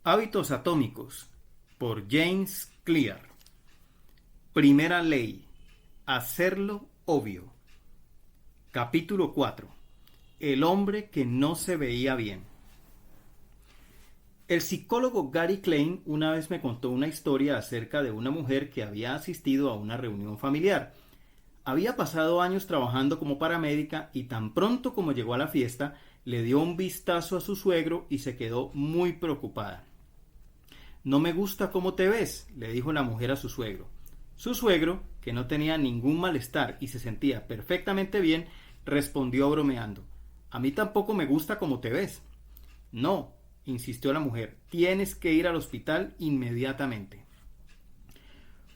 Hábitos atómicos por James Clear. Primera ley. Hacerlo obvio. Capítulo 4. El hombre que no se veía bien. El psicólogo Gary Klein una vez me contó una historia acerca de una mujer que había asistido a una reunión familiar. Había pasado años trabajando como paramédica y tan pronto como llegó a la fiesta, le dio un vistazo a su suegro y se quedó muy preocupada. «No me gusta cómo te ves», le dijo la mujer a su suegro. Su suegro, que no tenía ningún malestar y se sentía perfectamente bien, respondió bromeando: «A mí tampoco me gusta cómo te ves». «No», insistió la mujer, «tienes que ir al hospital inmediatamente».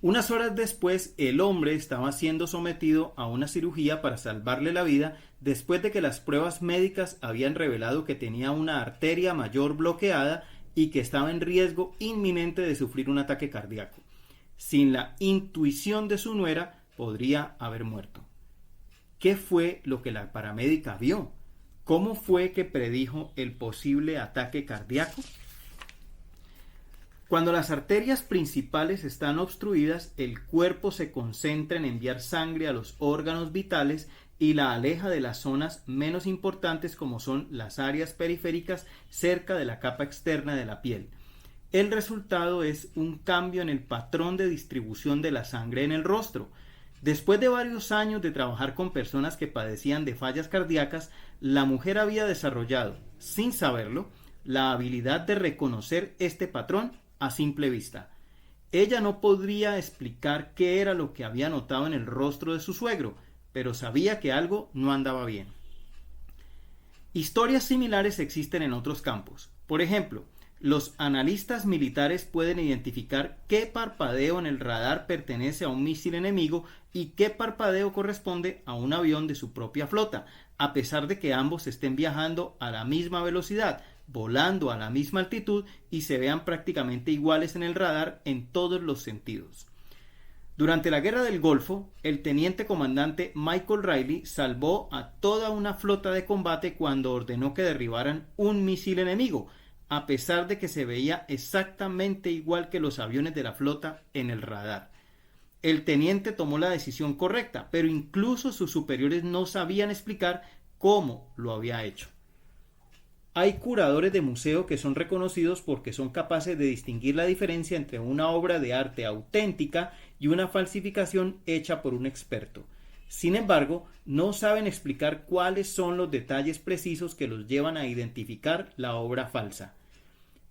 Unas horas después, el hombre estaba siendo sometido a una cirugía para salvarle la vida después de que las pruebas médicas habían revelado que tenía una arteria mayor bloqueada y que estaba en riesgo inminente de sufrir un ataque cardíaco. Sin la intuición de su nuera, podría haber muerto. ¿Qué fue lo que la paramédica vio? ¿Cómo fue que predijo el posible ataque cardíaco? Cuando las arterias principales están obstruidas, el cuerpo se concentra en enviar sangre a los órganos vitales y la aleja de las zonas menos importantes, como son las áreas periféricas cerca de la capa externa de la piel. El resultado es un cambio en el patrón de distribución de la sangre en el rostro. Después de varios años de trabajar con personas que padecían de fallas cardíacas, la mujer había desarrollado, sin saberlo, la habilidad de reconocer este patrón a simple vista. Ella no podría explicar qué era lo que había notado en el rostro de su suegro, pero sabía que algo no andaba bien. Historias similares existen en otros campos. Por ejemplo, los analistas militares pueden identificar qué parpadeo en el radar pertenece a un misil enemigo y qué parpadeo corresponde a un avión de su propia flota, a pesar de que ambos estén viajando a la misma velocidad, volando a la misma altitud y se vean prácticamente iguales en el radar en todos los sentidos. Durante la Guerra del Golfo, el teniente comandante Michael Riley salvó a toda una flota de combate cuando ordenó que derribaran un misil enemigo, a pesar de que se veía exactamente igual que los aviones de la flota en el radar. El teniente tomó la decisión correcta, pero incluso sus superiores no sabían explicar cómo lo había hecho. Hay curadores de museo que son reconocidos porque son capaces de distinguir la diferencia entre una obra de arte auténtica y una falsificación hecha por un experto. Sin embargo, no saben explicar cuáles son los detalles precisos que los llevan a identificar la obra falsa.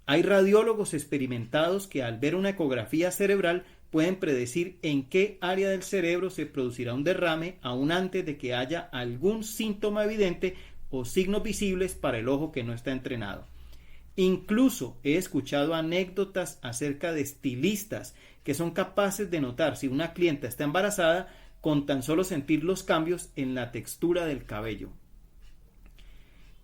Hay radiólogos experimentados que al ver una ecografía cerebral pueden predecir en qué área del cerebro se producirá un derrame aún antes de que haya algún síntoma evidente o signos visibles para el ojo que no está entrenado. Incluso he escuchado anécdotas acerca de estilistas que son capaces de notar si una clienta está embarazada con tan solo sentir los cambios en la textura del cabello.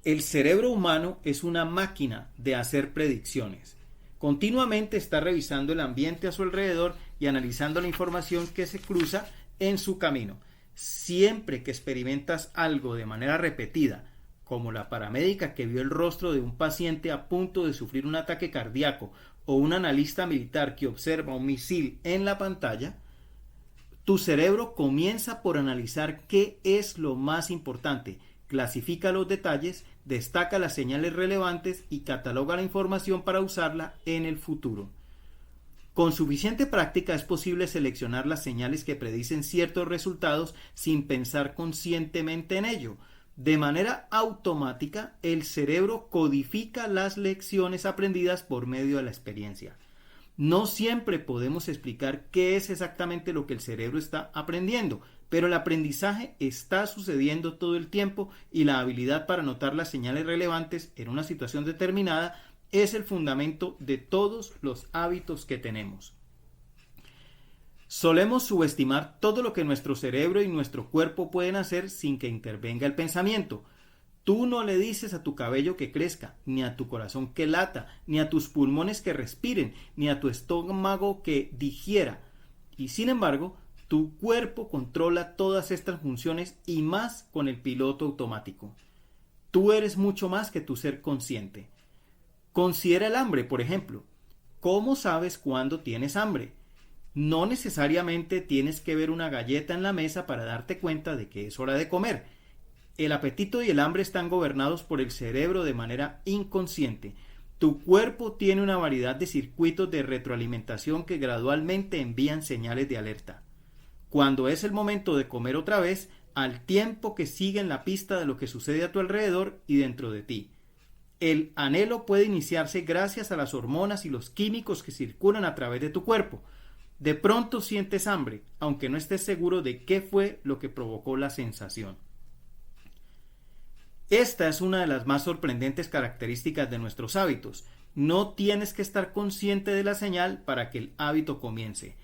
El cerebro humano es una máquina de hacer predicciones. Continuamente está revisando el ambiente a su alrededor y analizando la información que se cruza en su camino. Siempre que experimentas algo de manera repetida, como la paramédica que vio el rostro de un paciente a punto de sufrir un ataque cardíaco o un analista militar que observa un misil en la pantalla, tu cerebro comienza por analizar qué es lo más importante, clasifica los detalles, destaca las señales relevantes y cataloga la información para usarla en el futuro. Con suficiente práctica es posible seleccionar las señales que predicen ciertos resultados sin pensar conscientemente en ello. De manera automática, el cerebro codifica las lecciones aprendidas por medio de la experiencia. No siempre podemos explicar qué es exactamente lo que el cerebro está aprendiendo, pero el aprendizaje está sucediendo todo el tiempo y la habilidad para notar las señales relevantes en una situación determinada es el fundamento de todos los hábitos que tenemos. Solemos subestimar todo lo que nuestro cerebro y nuestro cuerpo pueden hacer sin que intervenga el pensamiento. Tú no le dices a tu cabello que crezca, ni a tu corazón que lata, ni a tus pulmones que respiren, ni a tu estómago que digiera. Y sin embargo, tu cuerpo controla todas estas funciones y más con el piloto automático. Tú eres mucho más que tu ser consciente. Considera el hambre, por ejemplo. ¿Cómo sabes cuándo tienes hambre? No necesariamente tienes que ver una galleta en la mesa para darte cuenta de que es hora de comer. El apetito y el hambre están gobernados por el cerebro de manera inconsciente. Tu cuerpo tiene una variedad de circuitos de retroalimentación que gradualmente envían señales de alerta. Cuando es el momento de comer otra vez, al tiempo que siguen la pista de lo que sucede a tu alrededor y dentro de ti. El anhelo puede iniciarse gracias a las hormonas y los químicos que circulan a través de tu cuerpo. De pronto sientes hambre, aunque no estés seguro de qué fue lo que provocó la sensación. Esta es una de las más sorprendentes características de nuestros hábitos. No tienes que estar consciente de la señal para que el hábito comience.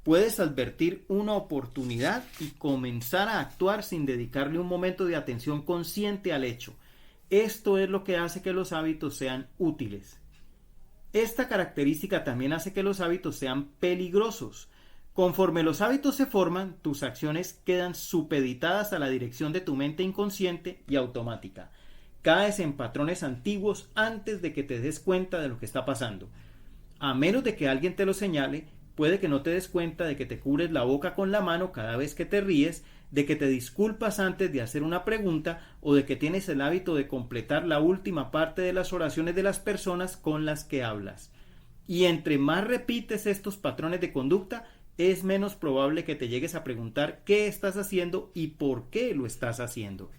Puedes advertir una oportunidad y comenzar a actuar sin dedicarle un momento de atención consciente al hecho. Esto es lo que hace que los hábitos sean útiles. Esta característica también hace que los hábitos sean peligrosos. Conforme los hábitos se forman, tus acciones quedan supeditadas a la dirección de tu mente inconsciente y automática. Caes en patrones antiguos antes de que te des cuenta de lo que está pasando. A menos de que alguien te lo señale, puede que no te des cuenta de que te cubres la boca con la mano cada vez que te ríes, de que te disculpas antes de hacer una pregunta o de que tienes el hábito de completar la última parte de las oraciones de las personas con las que hablas. Y entre más repites estos patrones de conducta, es menos probable que te llegues a preguntar qué estás haciendo y por qué lo estás haciendo.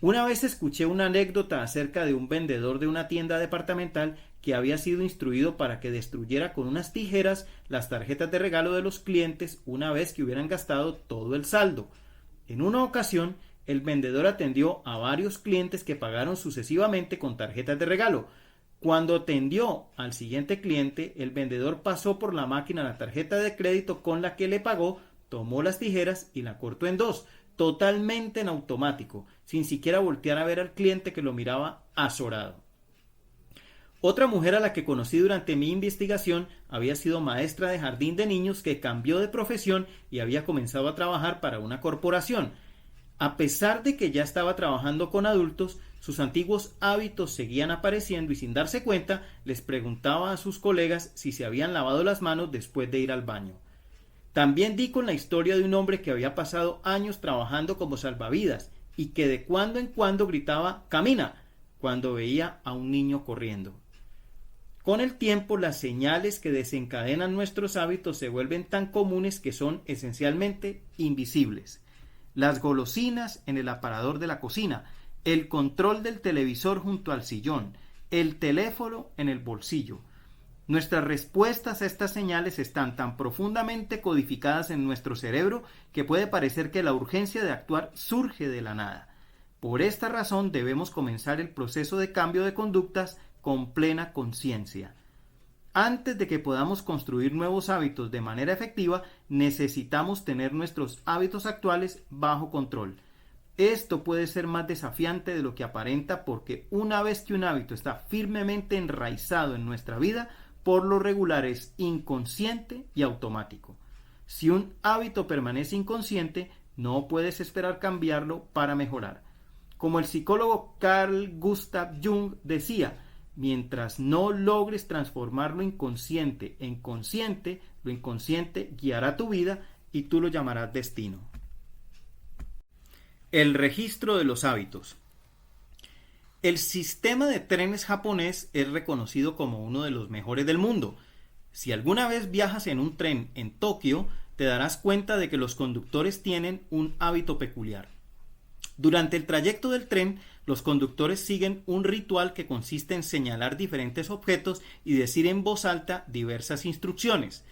Una vez escuché una anécdota acerca de un vendedor de una tienda departamental que había sido instruido para que destruyera con unas tijeras las tarjetas de regalo de los clientes una vez que hubieran gastado todo el saldo. En una ocasión, el vendedor atendió a varios clientes que pagaron sucesivamente con tarjetas de regalo. Cuando atendió al siguiente cliente, el vendedor pasó por la máquina la tarjeta de crédito con la que le pagó, tomó las tijeras y la cortó en dos, totalmente en automático, sin siquiera voltear a ver al cliente que lo miraba azorado. Otra mujer a la que conocí durante mi investigación había sido maestra de jardín de niños que cambió de profesión y había comenzado a trabajar para una corporación. A pesar de que ya estaba trabajando con adultos, sus antiguos hábitos seguían apareciendo y sin darse cuenta les preguntaba a sus colegas si se habían lavado las manos después de ir al baño. También di con la historia de un hombre que había pasado años trabajando como salvavidas y que de cuando en cuando gritaba «¡Camina!» cuando veía a un niño corriendo. Con el tiempo, las señales que desencadenan nuestros hábitos se vuelven tan comunes que son esencialmente invisibles. Las golosinas en el aparador de la cocina, el control del televisor junto al sillón, el teléfono en el bolsillo. Nuestras respuestas a estas señales están tan profundamente codificadas en nuestro cerebro que puede parecer que la urgencia de actuar surge de la nada. Por esta razón debemos comenzar el proceso de cambio de conductas con plena conciencia. Antes de que podamos construir nuevos hábitos de manera efectiva, necesitamos tener nuestros hábitos actuales bajo control. Esto puede ser más desafiante de lo que aparenta porque una vez que un hábito está firmemente enraizado en nuestra vida, por lo regular es inconsciente y automático. Si un hábito permanece inconsciente, no puedes esperar cambiarlo para mejorar. Como el psicólogo Carl Gustav Jung decía, mientras no logres transformar lo inconsciente en consciente, lo inconsciente guiará tu vida y tú lo llamarás destino. El registro de los hábitos. El sistema de trenes japonés es reconocido como uno de los mejores del mundo. Si alguna vez viajas en un tren en Tokio, te darás cuenta de que los conductores tienen un hábito peculiar. Durante el trayecto del tren, los conductores siguen un ritual que consiste en señalar diferentes objetos y decir en voz alta diversas instrucciones.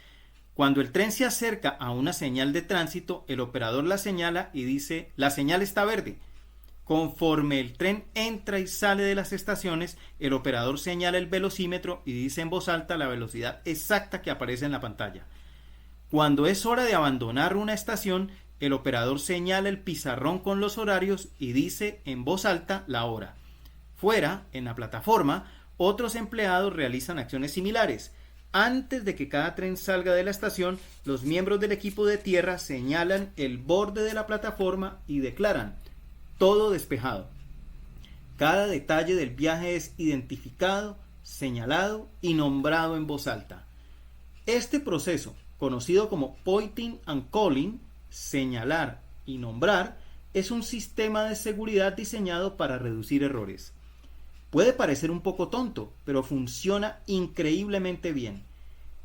Cuando el tren se acerca a una señal de tránsito, el operador la señala y dice: «La señal está verde». Conforme el tren entra y sale de las estaciones, el operador señala el velocímetro y dice en voz alta la velocidad exacta que aparece en la pantalla. Cuando es hora de abandonar una estación, el operador señala el pizarrón con los horarios y dice en voz alta la hora. Fuera, en la plataforma, otros empleados realizan acciones similares. Antes de que cada tren salga de la estación, los miembros del equipo de tierra señalan el borde de la plataforma y declaran: «Todo despejado». Cada detalle del viaje es identificado, señalado y nombrado en voz alta. Este proceso, conocido como pointing and calling, señalar y nombrar, es un sistema de seguridad diseñado para reducir errores. Puede parecer un poco tonto, pero funciona increíblemente bien.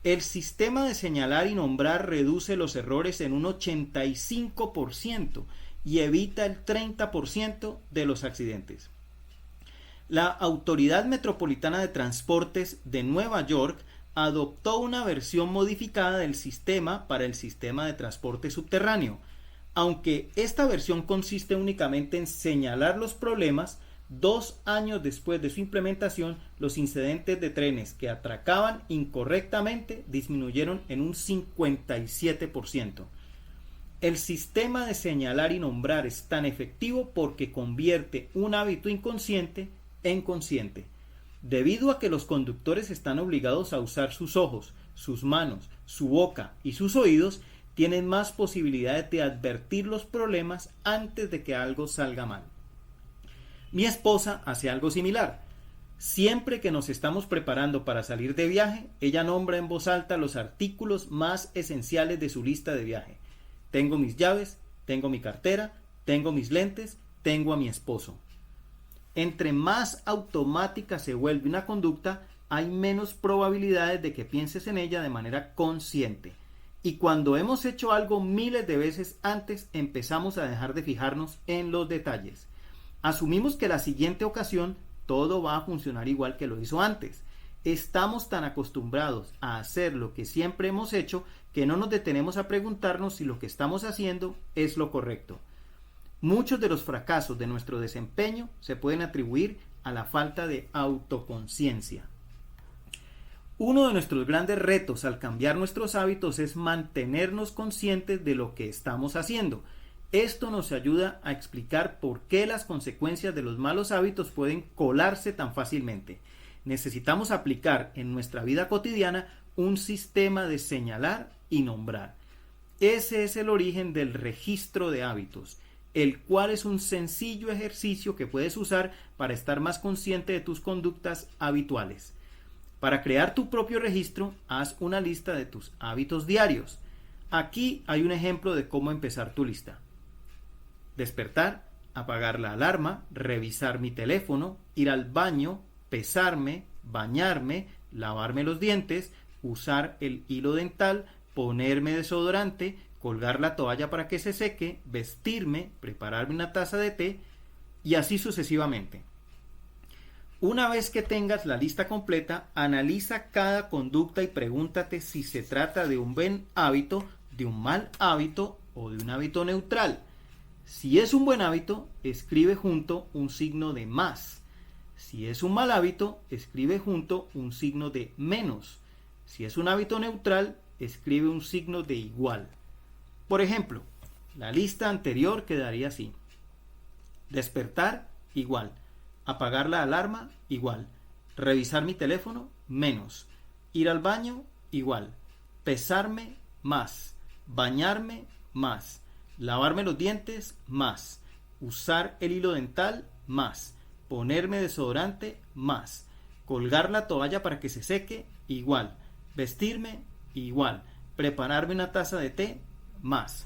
El sistema de señalar y nombrar reduce los errores en un 85% y evita el 30% de los accidentes. La Autoridad Metropolitana de Transportes de Nueva York adoptó una versión modificada del sistema para el sistema de transporte subterráneo. Aunque esta versión consiste únicamente en señalar los problemas, 2 años después de su implementación, los incidentes de trenes que atracaban incorrectamente disminuyeron en un 57%. El sistema de señalar y nombrar es tan efectivo porque convierte un hábito inconsciente en consciente. Debido a que los conductores están obligados a usar sus ojos, sus manos, su boca y sus oídos, tienen más posibilidades de advertir los problemas antes de que algo salga mal. Mi esposa hace algo similar. Siempre que nos estamos preparando para salir de viaje, ella nombra en voz alta los artículos más esenciales de su lista de viaje. Tengo mis llaves, tengo mi cartera, tengo mis lentes, tengo a mi esposo. Entre más automática se vuelve una conducta, hay menos probabilidades de que pienses en ella de manera consciente. Y cuando hemos hecho algo miles de veces antes, empezamos a dejar de fijarnos en los detalles. Asumimos que la siguiente ocasión todo va a funcionar igual que lo hizo antes. Estamos tan acostumbrados a hacer lo que siempre hemos hecho que no nos detenemos a preguntarnos si lo que estamos haciendo es lo correcto. Muchos de los fracasos de nuestro desempeño se pueden atribuir a la falta de autoconciencia. Uno de nuestros grandes retos al cambiar nuestros hábitos es mantenernos conscientes de lo que estamos haciendo. Esto nos ayuda a explicar por qué las consecuencias de los malos hábitos pueden colarse tan fácilmente. Necesitamos aplicar en nuestra vida cotidiana un sistema de señalar y nombrar. Ese es el origen del registro de hábitos, el cual es un sencillo ejercicio que puedes usar para estar más consciente de tus conductas habituales. Para crear tu propio registro, haz una lista de tus hábitos diarios. Aquí hay un ejemplo de cómo empezar tu lista. Despertar, apagar la alarma, revisar mi teléfono, ir al baño, pesarme, bañarme, lavarme los dientes, usar el hilo dental, ponerme desodorante, colgar la toalla para que se seque, vestirme, prepararme una taza de té y así sucesivamente. Una vez que tengas la lista completa, analiza cada conducta y pregúntate si se trata de un buen hábito, de un mal hábito o de un hábito neutral. Si es un buen hábito, escribe junto un signo de más. Si es un mal hábito, escribe junto un signo de menos. Si es un hábito neutral, escribe un signo de igual. Por ejemplo, la lista anterior quedaría así. Despertar, igual. Apagar la alarma, igual. Revisar mi teléfono, menos. Ir al baño, igual. Pesarme, más. Bañarme, más. Lavarme los dientes, más. Usar el hilo dental, más. Ponerme desodorante, más. Colgar la toalla para que se seque, igual. Vestirme, igual. Prepararme una taza de té, más.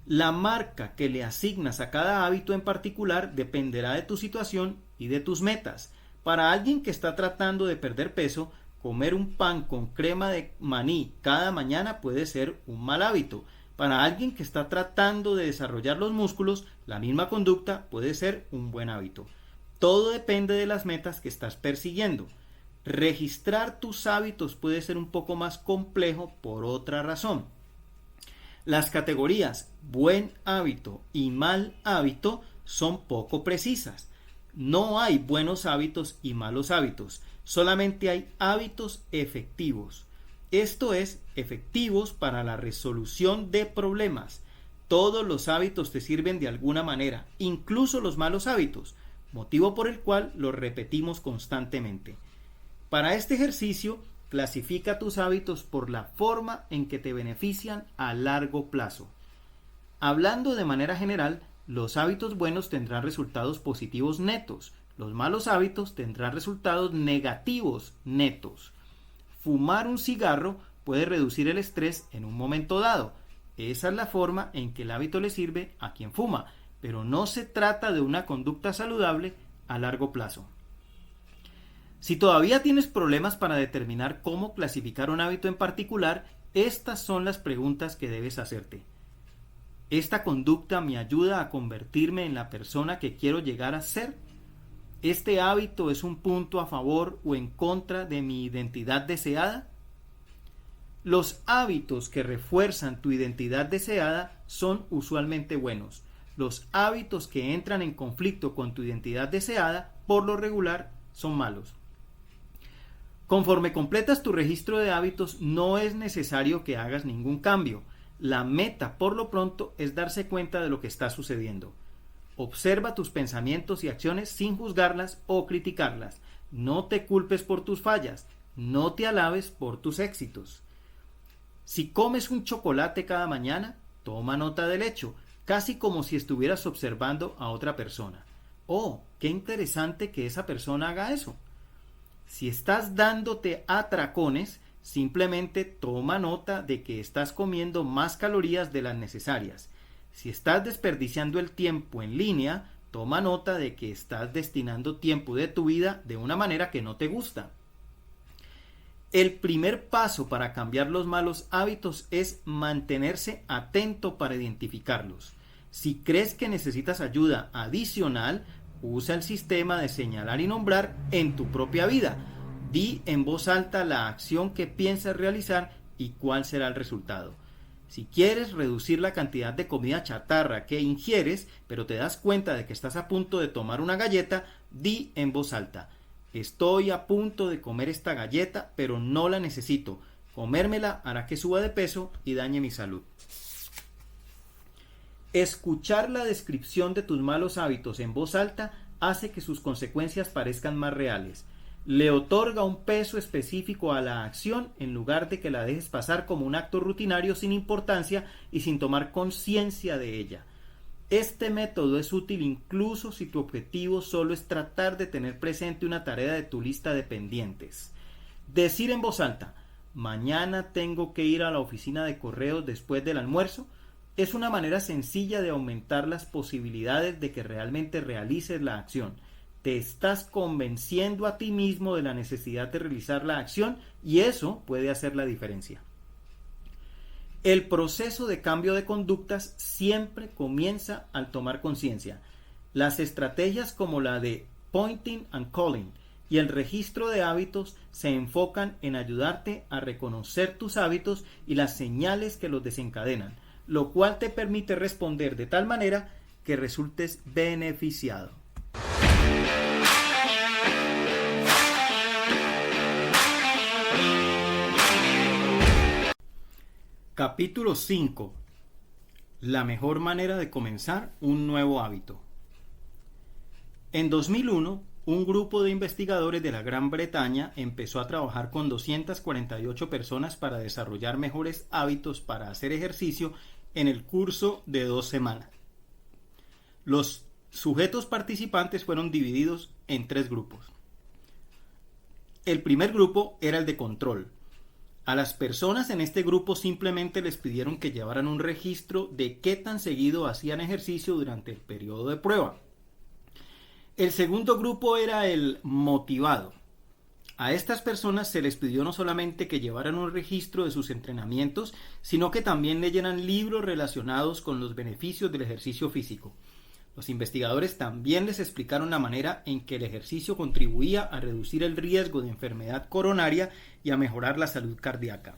La marca que le asignas a cada hábito en particular dependerá de tu situación y de tus metas. Para alguien que está tratando de perder peso, comer un pan con crema de maní cada mañana puede ser un mal hábito. Para alguien que está tratando de desarrollar los músculos, la misma conducta puede ser un buen hábito. Todo depende de las metas que estás persiguiendo. Registrar tus hábitos puede ser un poco más complejo por otra razón. Las categorías buen hábito y mal hábito son poco precisas. No hay buenos hábitos y malos hábitos, solamente hay hábitos efectivos. Esto es, efectivos para la resolución de problemas. Todos los hábitos te sirven de alguna manera, incluso los malos hábitos, motivo por el cual los repetimos constantemente. Para este ejercicio, clasifica tus hábitos por la forma en que te benefician a largo plazo. Hablando de manera general, los hábitos buenos tendrán resultados positivos netos, los malos hábitos tendrán resultados negativos netos. Fumar un cigarro puede reducir el estrés en un momento dado. Esa es la forma en que el hábito le sirve a quien fuma, pero no se trata de una conducta saludable a largo plazo. Si todavía tienes problemas para determinar cómo clasificar un hábito en particular, estas son las preguntas que debes hacerte. ¿Esta conducta me ayuda a convertirme en la persona que quiero llegar a ser? ¿Este hábito es un punto a favor o en contra de mi identidad deseada? Los hábitos que refuerzan tu identidad deseada son usualmente buenos. Los hábitos que entran en conflicto con tu identidad deseada, por lo regular, son malos. Conforme completas tu registro de hábitos, no es necesario que hagas ningún cambio. La meta, por lo pronto, es darse cuenta de lo que está sucediendo. Observa tus pensamientos y acciones sin juzgarlas o criticarlas. No te culpes por tus fallas. No te alabes por tus éxitos. Si comes un chocolate cada mañana, toma nota del hecho, casi como si estuvieras observando a otra persona. Oh, qué interesante que esa persona haga eso. Si estás dándote atracones, simplemente toma nota de que estás comiendo más calorías de las necesarias. Si estás desperdiciando el tiempo en línea, toma nota de que estás destinando tiempo de tu vida de una manera que no te gusta. El primer paso para cambiar los malos hábitos es mantenerse atento para identificarlos. Si crees que necesitas ayuda adicional, usa el sistema de señalar y nombrar en tu propia vida. Di en voz alta la acción que piensas realizar y cuál será el resultado. Si quieres reducir la cantidad de comida chatarra que ingieres, pero te das cuenta de que estás a punto de tomar una galleta, di en voz alta: estoy a punto de comer esta galleta, pero no la necesito. Comérmela hará que suba de peso y dañe mi salud. Escuchar la descripción de tus malos hábitos en voz alta hace que sus consecuencias parezcan más reales. Le otorga un peso específico a la acción en lugar de que la dejes pasar como un acto rutinario sin importancia y sin tomar conciencia de ella. Este método es útil incluso si tu objetivo solo es tratar de tener presente una tarea de tu lista de pendientes. Decir en voz alta: mañana tengo que ir a la oficina de correos después del almuerzo, es una manera sencilla de aumentar las posibilidades de que realmente realices la acción. Te estás convenciendo a ti mismo de la necesidad de realizar la acción y eso puede hacer la diferencia. El proceso de cambio de conductas siempre comienza al tomar conciencia. Las estrategias como la de pointing and calling y el registro de hábitos se enfocan en ayudarte a reconocer tus hábitos y las señales que los desencadenan, lo cual te permite responder de tal manera que resultes beneficiado. Capítulo 5. La mejor manera de comenzar un nuevo hábito. En 2001, un grupo de investigadores de la Gran Bretaña empezó a trabajar con 248 personas para desarrollar mejores hábitos para hacer ejercicio en el curso de 2 semanas. Los sujetos participantes fueron divididos en 3 grupos. El primer grupo era el de control. A las personas en este grupo simplemente les pidieron que llevaran un registro de qué tan seguido hacían ejercicio durante el periodo de prueba. El segundo grupo era el motivado. A estas personas se les pidió no solamente que llevaran un registro de sus entrenamientos, sino que también leyeran libros relacionados con los beneficios del ejercicio físico. Los investigadores también les explicaron la manera en que el ejercicio contribuía a reducir el riesgo de enfermedad coronaria y a mejorar la salud cardíaca.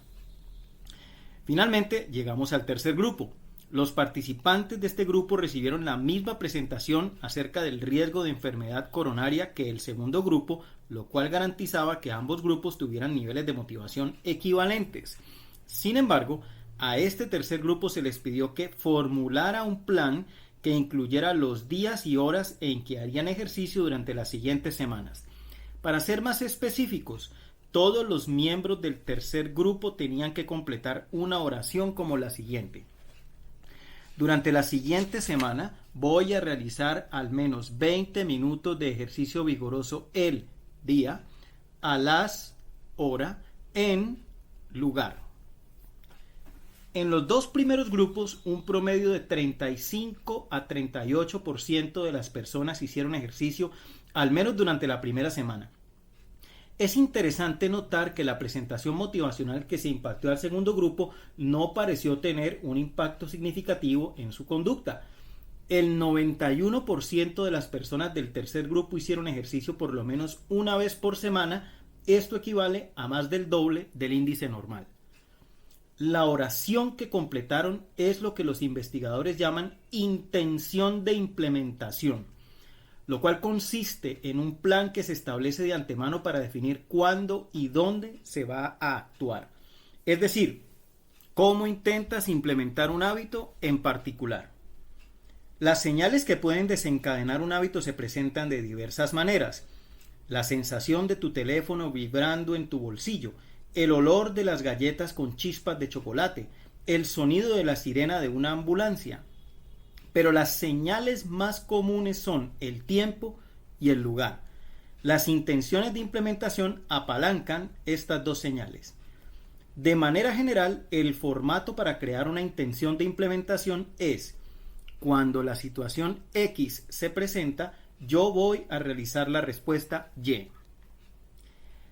Finalmente, llegamos al tercer grupo. Los participantes de este grupo recibieron la misma presentación acerca del riesgo de enfermedad coronaria que el segundo grupo, lo cual garantizaba que ambos grupos tuvieran niveles de motivación equivalentes. Sin embargo, a este tercer grupo se les pidió que formulara un plan que incluyera los días y horas en que harían ejercicio durante las siguientes semanas. Para ser más específicos, todos los miembros del tercer grupo tenían que completar una oración como la siguiente: Durante la siguiente semana voy a realizar al menos 20 minutos de ejercicio vigoroso el día, a las hora, en lugar. En los dos primeros grupos, un promedio de 35 a 38% de las personas hicieron ejercicio al menos durante la primera semana. Es interesante notar que la presentación motivacional que se impartió al segundo grupo no pareció tener un impacto significativo en su conducta. El 91% de las personas del tercer grupo hicieron ejercicio por lo menos una vez por semana. Esto equivale a más del doble del índice normal. La oración que completaron es lo que los investigadores llaman intención de implementación, lo cual consiste en un plan que se establece de antemano para definir cuándo y dónde se va a actuar. Es decir, cómo intentas implementar un hábito en particular. Las señales que pueden desencadenar un hábito se presentan de diversas maneras. La sensación de tu teléfono vibrando en tu bolsillo, el olor de las galletas con chispas de chocolate, el sonido de la sirena de una ambulancia. Pero las señales más comunes son el tiempo y el lugar. Las intenciones de implementación apalancan estas dos señales. De manera general, el formato para crear una intención de implementación es: cuando la situación X se presenta, yo voy a realizar la respuesta Y.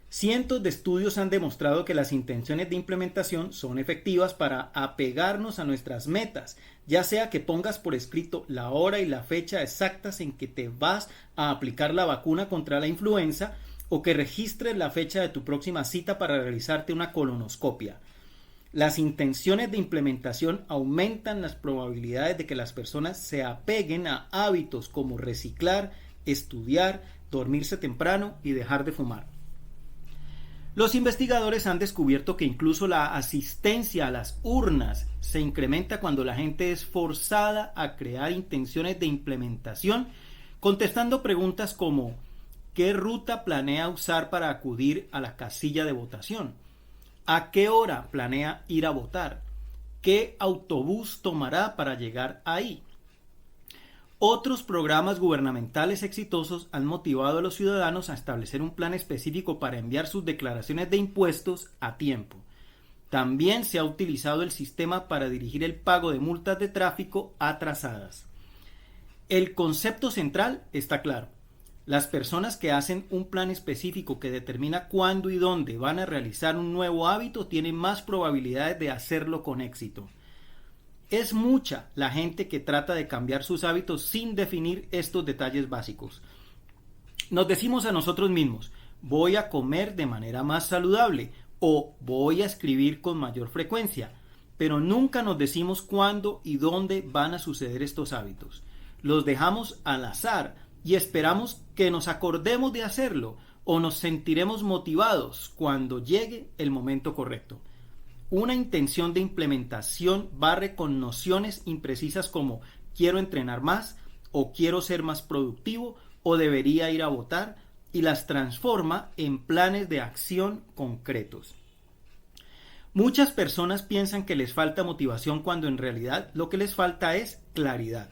Cientos de estudios han demostrado que las intenciones de implementación son efectivas para apegarnos a nuestras metas, ya sea que pongas por escrito la hora y la fecha exactas en que te vas a aplicar la vacuna contra la influenza, o que registres la fecha de tu próxima cita para realizarte una colonoscopia. Las intenciones de implementación aumentan las probabilidades de que las personas se apeguen a hábitos como reciclar, estudiar, dormirse temprano y dejar de fumar. Los investigadores han descubierto que incluso la asistencia a las urnas se incrementa cuando la gente es forzada a crear intenciones de implementación, contestando preguntas como: ¿qué ruta planea usar para acudir a la casilla de votación? ¿A qué hora planea ir a votar? ¿Qué autobús tomará para llegar ahí? Otros programas gubernamentales exitosos han motivado a los ciudadanos a establecer un plan específico para enviar sus declaraciones de impuestos a tiempo. También se ha utilizado el sistema para dirigir el pago de multas de tráfico atrasadas. El concepto central está claro. Las personas que hacen un plan específico que determina cuándo y dónde van a realizar un nuevo hábito tienen más probabilidades de hacerlo con éxito. Es mucha la gente que trata de cambiar sus hábitos sin definir estos detalles básicos. Nos decimos a nosotros mismos: voy a comer de manera más saludable o voy a escribir con mayor frecuencia, pero nunca nos decimos cuándo y dónde van a suceder estos hábitos. Los dejamos al azar y esperamos que nos acordemos de hacerlo o nos sentiremos motivados cuando llegue el momento correcto. Una intención de implementación barre con nociones imprecisas como quiero entrenar más, o quiero ser más productivo, o debería ir a votar, y las transforma en planes de acción concretos. Muchas personas piensan que les falta motivación cuando en realidad lo que les falta es claridad.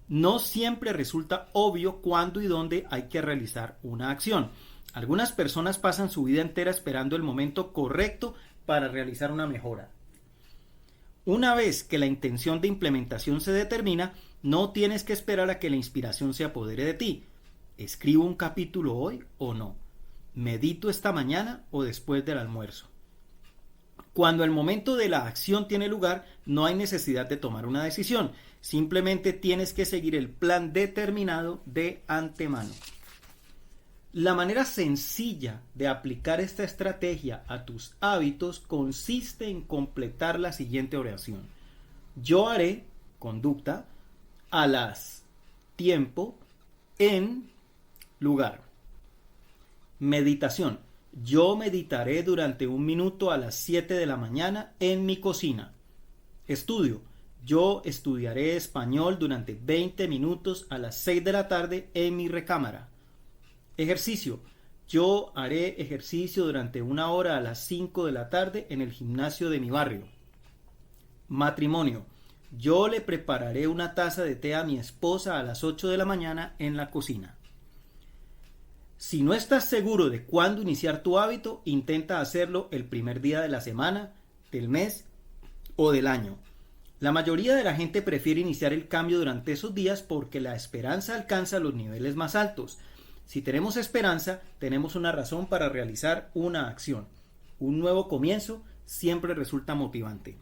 No siempre resulta obvio cuándo y dónde hay que realizar una acción. Algunas personas pasan su vida entera esperando el momento correcto para realizar una mejora. Una vez que la intención de implementación se determina, no tienes que esperar a que la inspiración se apodere de ti. ¿Escribo un capítulo hoy o no? ¿Medito esta mañana o después del almuerzo? Cuando el momento de la acción tiene lugar, no hay necesidad de tomar una decisión. Simplemente tienes que seguir el plan determinado de antemano. La manera sencilla de aplicar esta estrategia a tus hábitos consiste en completar la siguiente oración: yo haré, conducta, a las, tiempo, en, lugar. Meditación: yo meditaré durante 1 minuto a las 7 de la mañana en mi cocina. Estudio: yo estudiaré español durante 20 minutos a las 6 de la tarde en mi recámara. Ejercicio: yo haré ejercicio durante 1 hora a las 5 de la tarde en el gimnasio de mi barrio. Matrimonio: Yo le prepararé una taza de té a mi esposa a las 8 de la mañana en la cocina. Si no estás seguro de cuándo iniciar tu hábito, intenta hacerlo el primer día de la semana, del mes o del año. La mayoría de la gente prefiere iniciar el cambio durante esos días porque la esperanza alcanza los niveles más altos. Si tenemos esperanza, tenemos una razón para realizar una acción. Un nuevo comienzo siempre resulta motivante.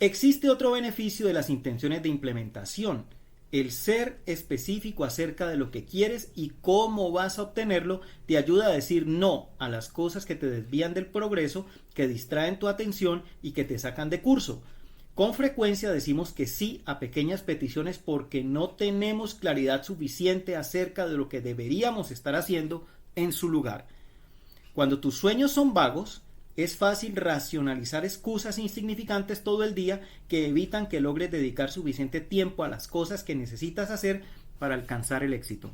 Existe otro beneficio de las intenciones de implementación. El ser específico acerca de lo que quieres y cómo vas a obtenerlo te ayuda a decir no a las cosas que te desvían del progreso, que distraen tu atención y que te sacan de curso. Con frecuencia decimos que sí a pequeñas peticiones porque no tenemos claridad suficiente acerca de lo que deberíamos estar haciendo en su lugar. Cuando tus sueños son vagos, es fácil racionalizar excusas insignificantes todo el día que evitan que logres dedicar suficiente tiempo a las cosas que necesitas hacer para alcanzar el éxito.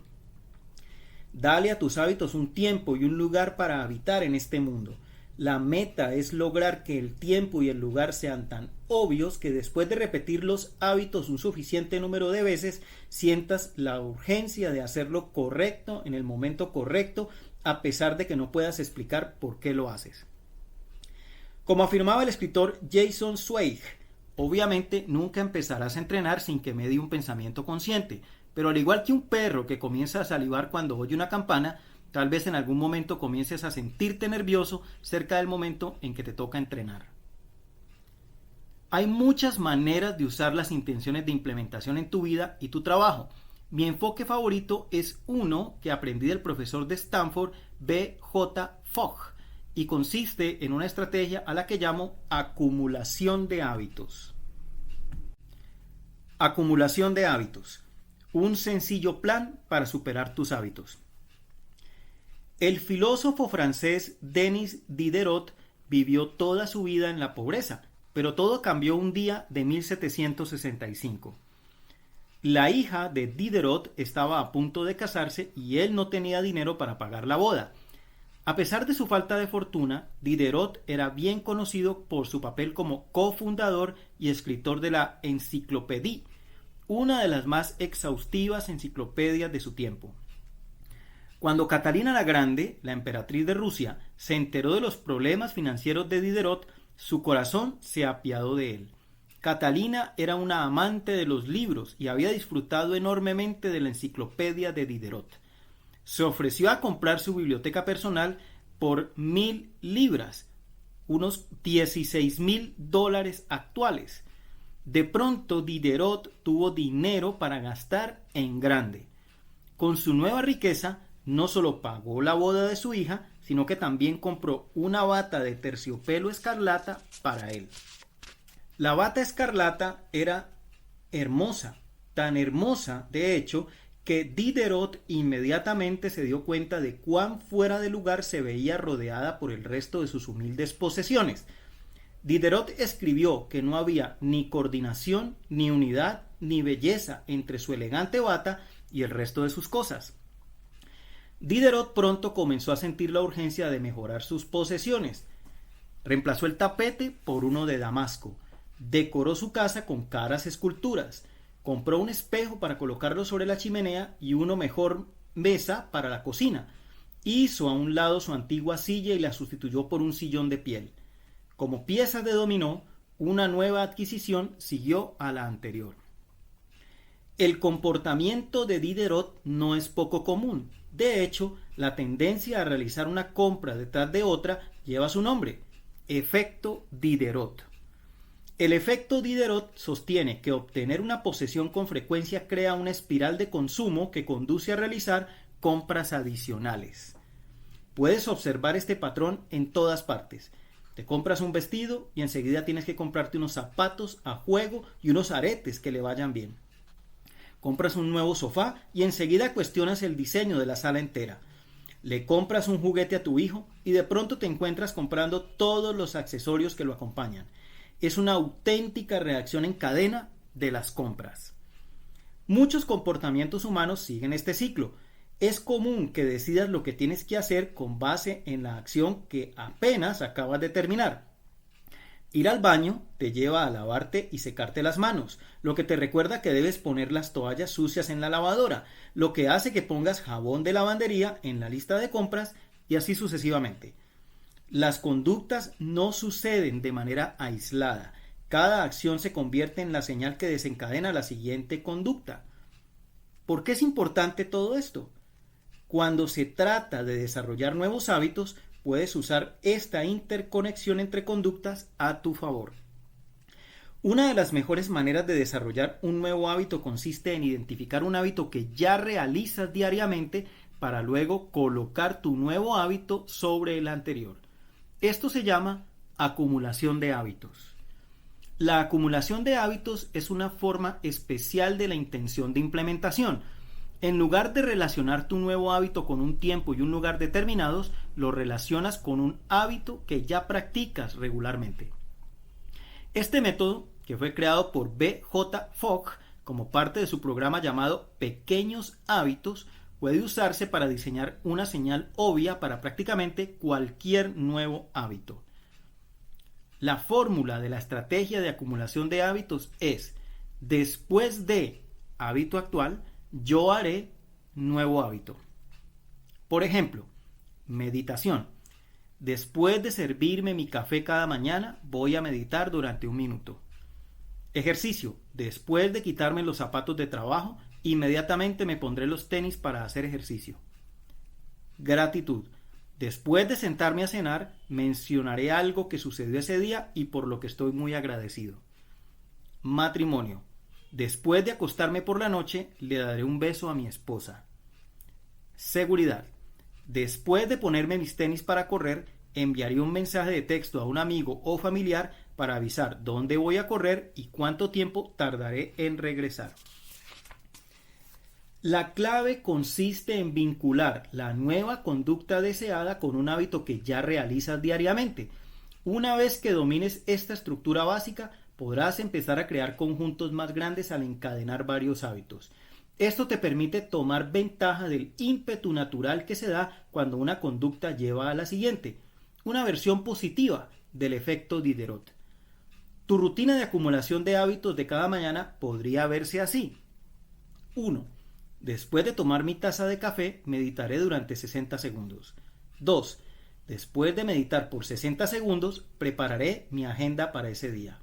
Dale a tus hábitos un tiempo y un lugar para habitar en este mundo. La meta es lograr que el tiempo y el lugar sean tan obvios que después de repetir los hábitos un suficiente número de veces, sientas la urgencia de hacerlo correcto en el momento correcto, a pesar de que no puedas explicar por qué lo haces. Como afirmaba el escritor Jason Zweig, obviamente nunca empezarás a entrenar sin que medie un pensamiento consciente, pero al igual que un perro que comienza a salivar cuando oye una campana, tal vez en algún momento comiences a sentirte nervioso cerca del momento en que te toca entrenar. Hay muchas maneras de usar las intenciones de implementación en tu vida y tu trabajo. Mi enfoque favorito es uno que aprendí del profesor de Stanford, B.J. Fogg, y consiste en una estrategia a la que llamo acumulación de hábitos. Acumulación de hábitos. Un sencillo plan para superar tus hábitos. El filósofo francés Denis Diderot vivió toda su vida en la pobreza, pero todo cambió un día de 1765. La hija de Diderot estaba a punto de casarse y él no tenía dinero para pagar la boda. A pesar de su falta de fortuna, Diderot era bien conocido por su papel como cofundador y escritor de la Enciclopédie, una de las más exhaustivas enciclopedias de su tiempo. Cuando Catalina la Grande, la emperatriz de Rusia, se enteró de los problemas financieros de Diderot, su corazón se apiadó de él. Catalina era una amante de los libros y había disfrutado enormemente de la enciclopedia de Diderot. Se ofreció a comprar su biblioteca personal por 1,000 libras, unos $16,000 actuales. De pronto Diderot tuvo dinero para gastar en grande. Con su nueva riqueza, no solo pagó la boda de su hija, sino que también compró una bata de terciopelo escarlata para él. La bata escarlata era hermosa, tan hermosa, de hecho, que Diderot inmediatamente se dio cuenta de cuán fuera de lugar se veía rodeada por el resto de sus humildes posesiones. Diderot escribió que no había ni coordinación, ni unidad, ni belleza entre su elegante bata y el resto de sus cosas. Diderot pronto comenzó a sentir la urgencia de mejorar sus posesiones. Reemplazó el tapete por uno de damasco, decoró su casa con caras esculturas, compró un espejo para colocarlo sobre la chimenea y una mejor mesa para la cocina. Hizo a un lado su antigua silla y la sustituyó por un sillón de piel. Como piezas de dominó, una nueva adquisición siguió a la anterior. El comportamiento de Diderot no es poco común. De hecho, la tendencia a realizar una compra detrás de otra lleva su nombre: efecto Diderot. El efecto Diderot sostiene que obtener una posesión con frecuencia crea una espiral de consumo que conduce a realizar compras adicionales. Puedes observar este patrón en todas partes. Te compras un vestido y enseguida tienes que comprarte unos zapatos a juego y unos aretes que le vayan bien. Compras un nuevo sofá y enseguida cuestionas el diseño de la sala entera. Le compras un juguete a tu hijo y de pronto te encuentras comprando todos los accesorios que lo acompañan. Es una auténtica reacción en cadena de las compras. Muchos comportamientos humanos siguen este ciclo. Es común que decidas lo que tienes que hacer con base en la acción que apenas acabas de terminar. Ir al baño te lleva a lavarte y secarte las manos, lo que te recuerda que debes poner las toallas sucias en la lavadora, lo que hace que pongas jabón de lavandería en la lista de compras y así sucesivamente. Las conductas no suceden de manera aislada. Cada acción se convierte en la señal que desencadena la siguiente conducta. ¿Por qué es importante todo esto? Cuando se trata de desarrollar nuevos hábitos, puedes usar esta interconexión entre conductas a tu favor. Una de las mejores maneras de desarrollar un nuevo hábito consiste en identificar un hábito que ya realizas diariamente para luego colocar tu nuevo hábito sobre el anterior. Esto se llama acumulación de hábitos. La acumulación de hábitos es una forma especial de la intención de implementación. En lugar de relacionar tu nuevo hábito con un tiempo y un lugar determinados, lo relacionas con un hábito que ya practicas regularmente. Este método, que fue creado por B.J. Fogg como parte de su programa llamado Pequeños Hábitos, puede usarse para diseñar una señal obvia para prácticamente cualquier nuevo hábito. La fórmula de la estrategia de acumulación de hábitos es: después de hábito actual, yo haré nuevo hábito. Por ejemplo, meditación. Después de servirme mi café cada mañana, voy a meditar durante 1 minuto. Ejercicio. Después de quitarme los zapatos de trabajo, inmediatamente me pondré los tenis para hacer ejercicio. Gratitud. Después de sentarme a cenar, mencionaré algo que sucedió ese día y por lo que estoy muy agradecido. Matrimonio. Después de acostarme por la noche, le daré un beso a mi esposa. Seguridad. Después de ponerme mis tenis para correr, enviaré un mensaje de texto a un amigo o familiar para avisar dónde voy a correr y cuánto tiempo tardaré en regresar. La clave consiste en vincular la nueva conducta deseada con un hábito que ya realizas diariamente. Una vez que domines esta estructura básica, podrás empezar a crear conjuntos más grandes al encadenar varios hábitos. Esto te permite tomar ventaja del ímpetu natural que se da cuando una conducta lleva a la siguiente, una versión positiva del efecto Diderot. Tu rutina de acumulación de hábitos de cada mañana podría verse así. 1. Después de tomar mi taza de café, meditaré durante 60 segundos. 2. Después de meditar por 60 segundos, prepararé mi agenda para ese día.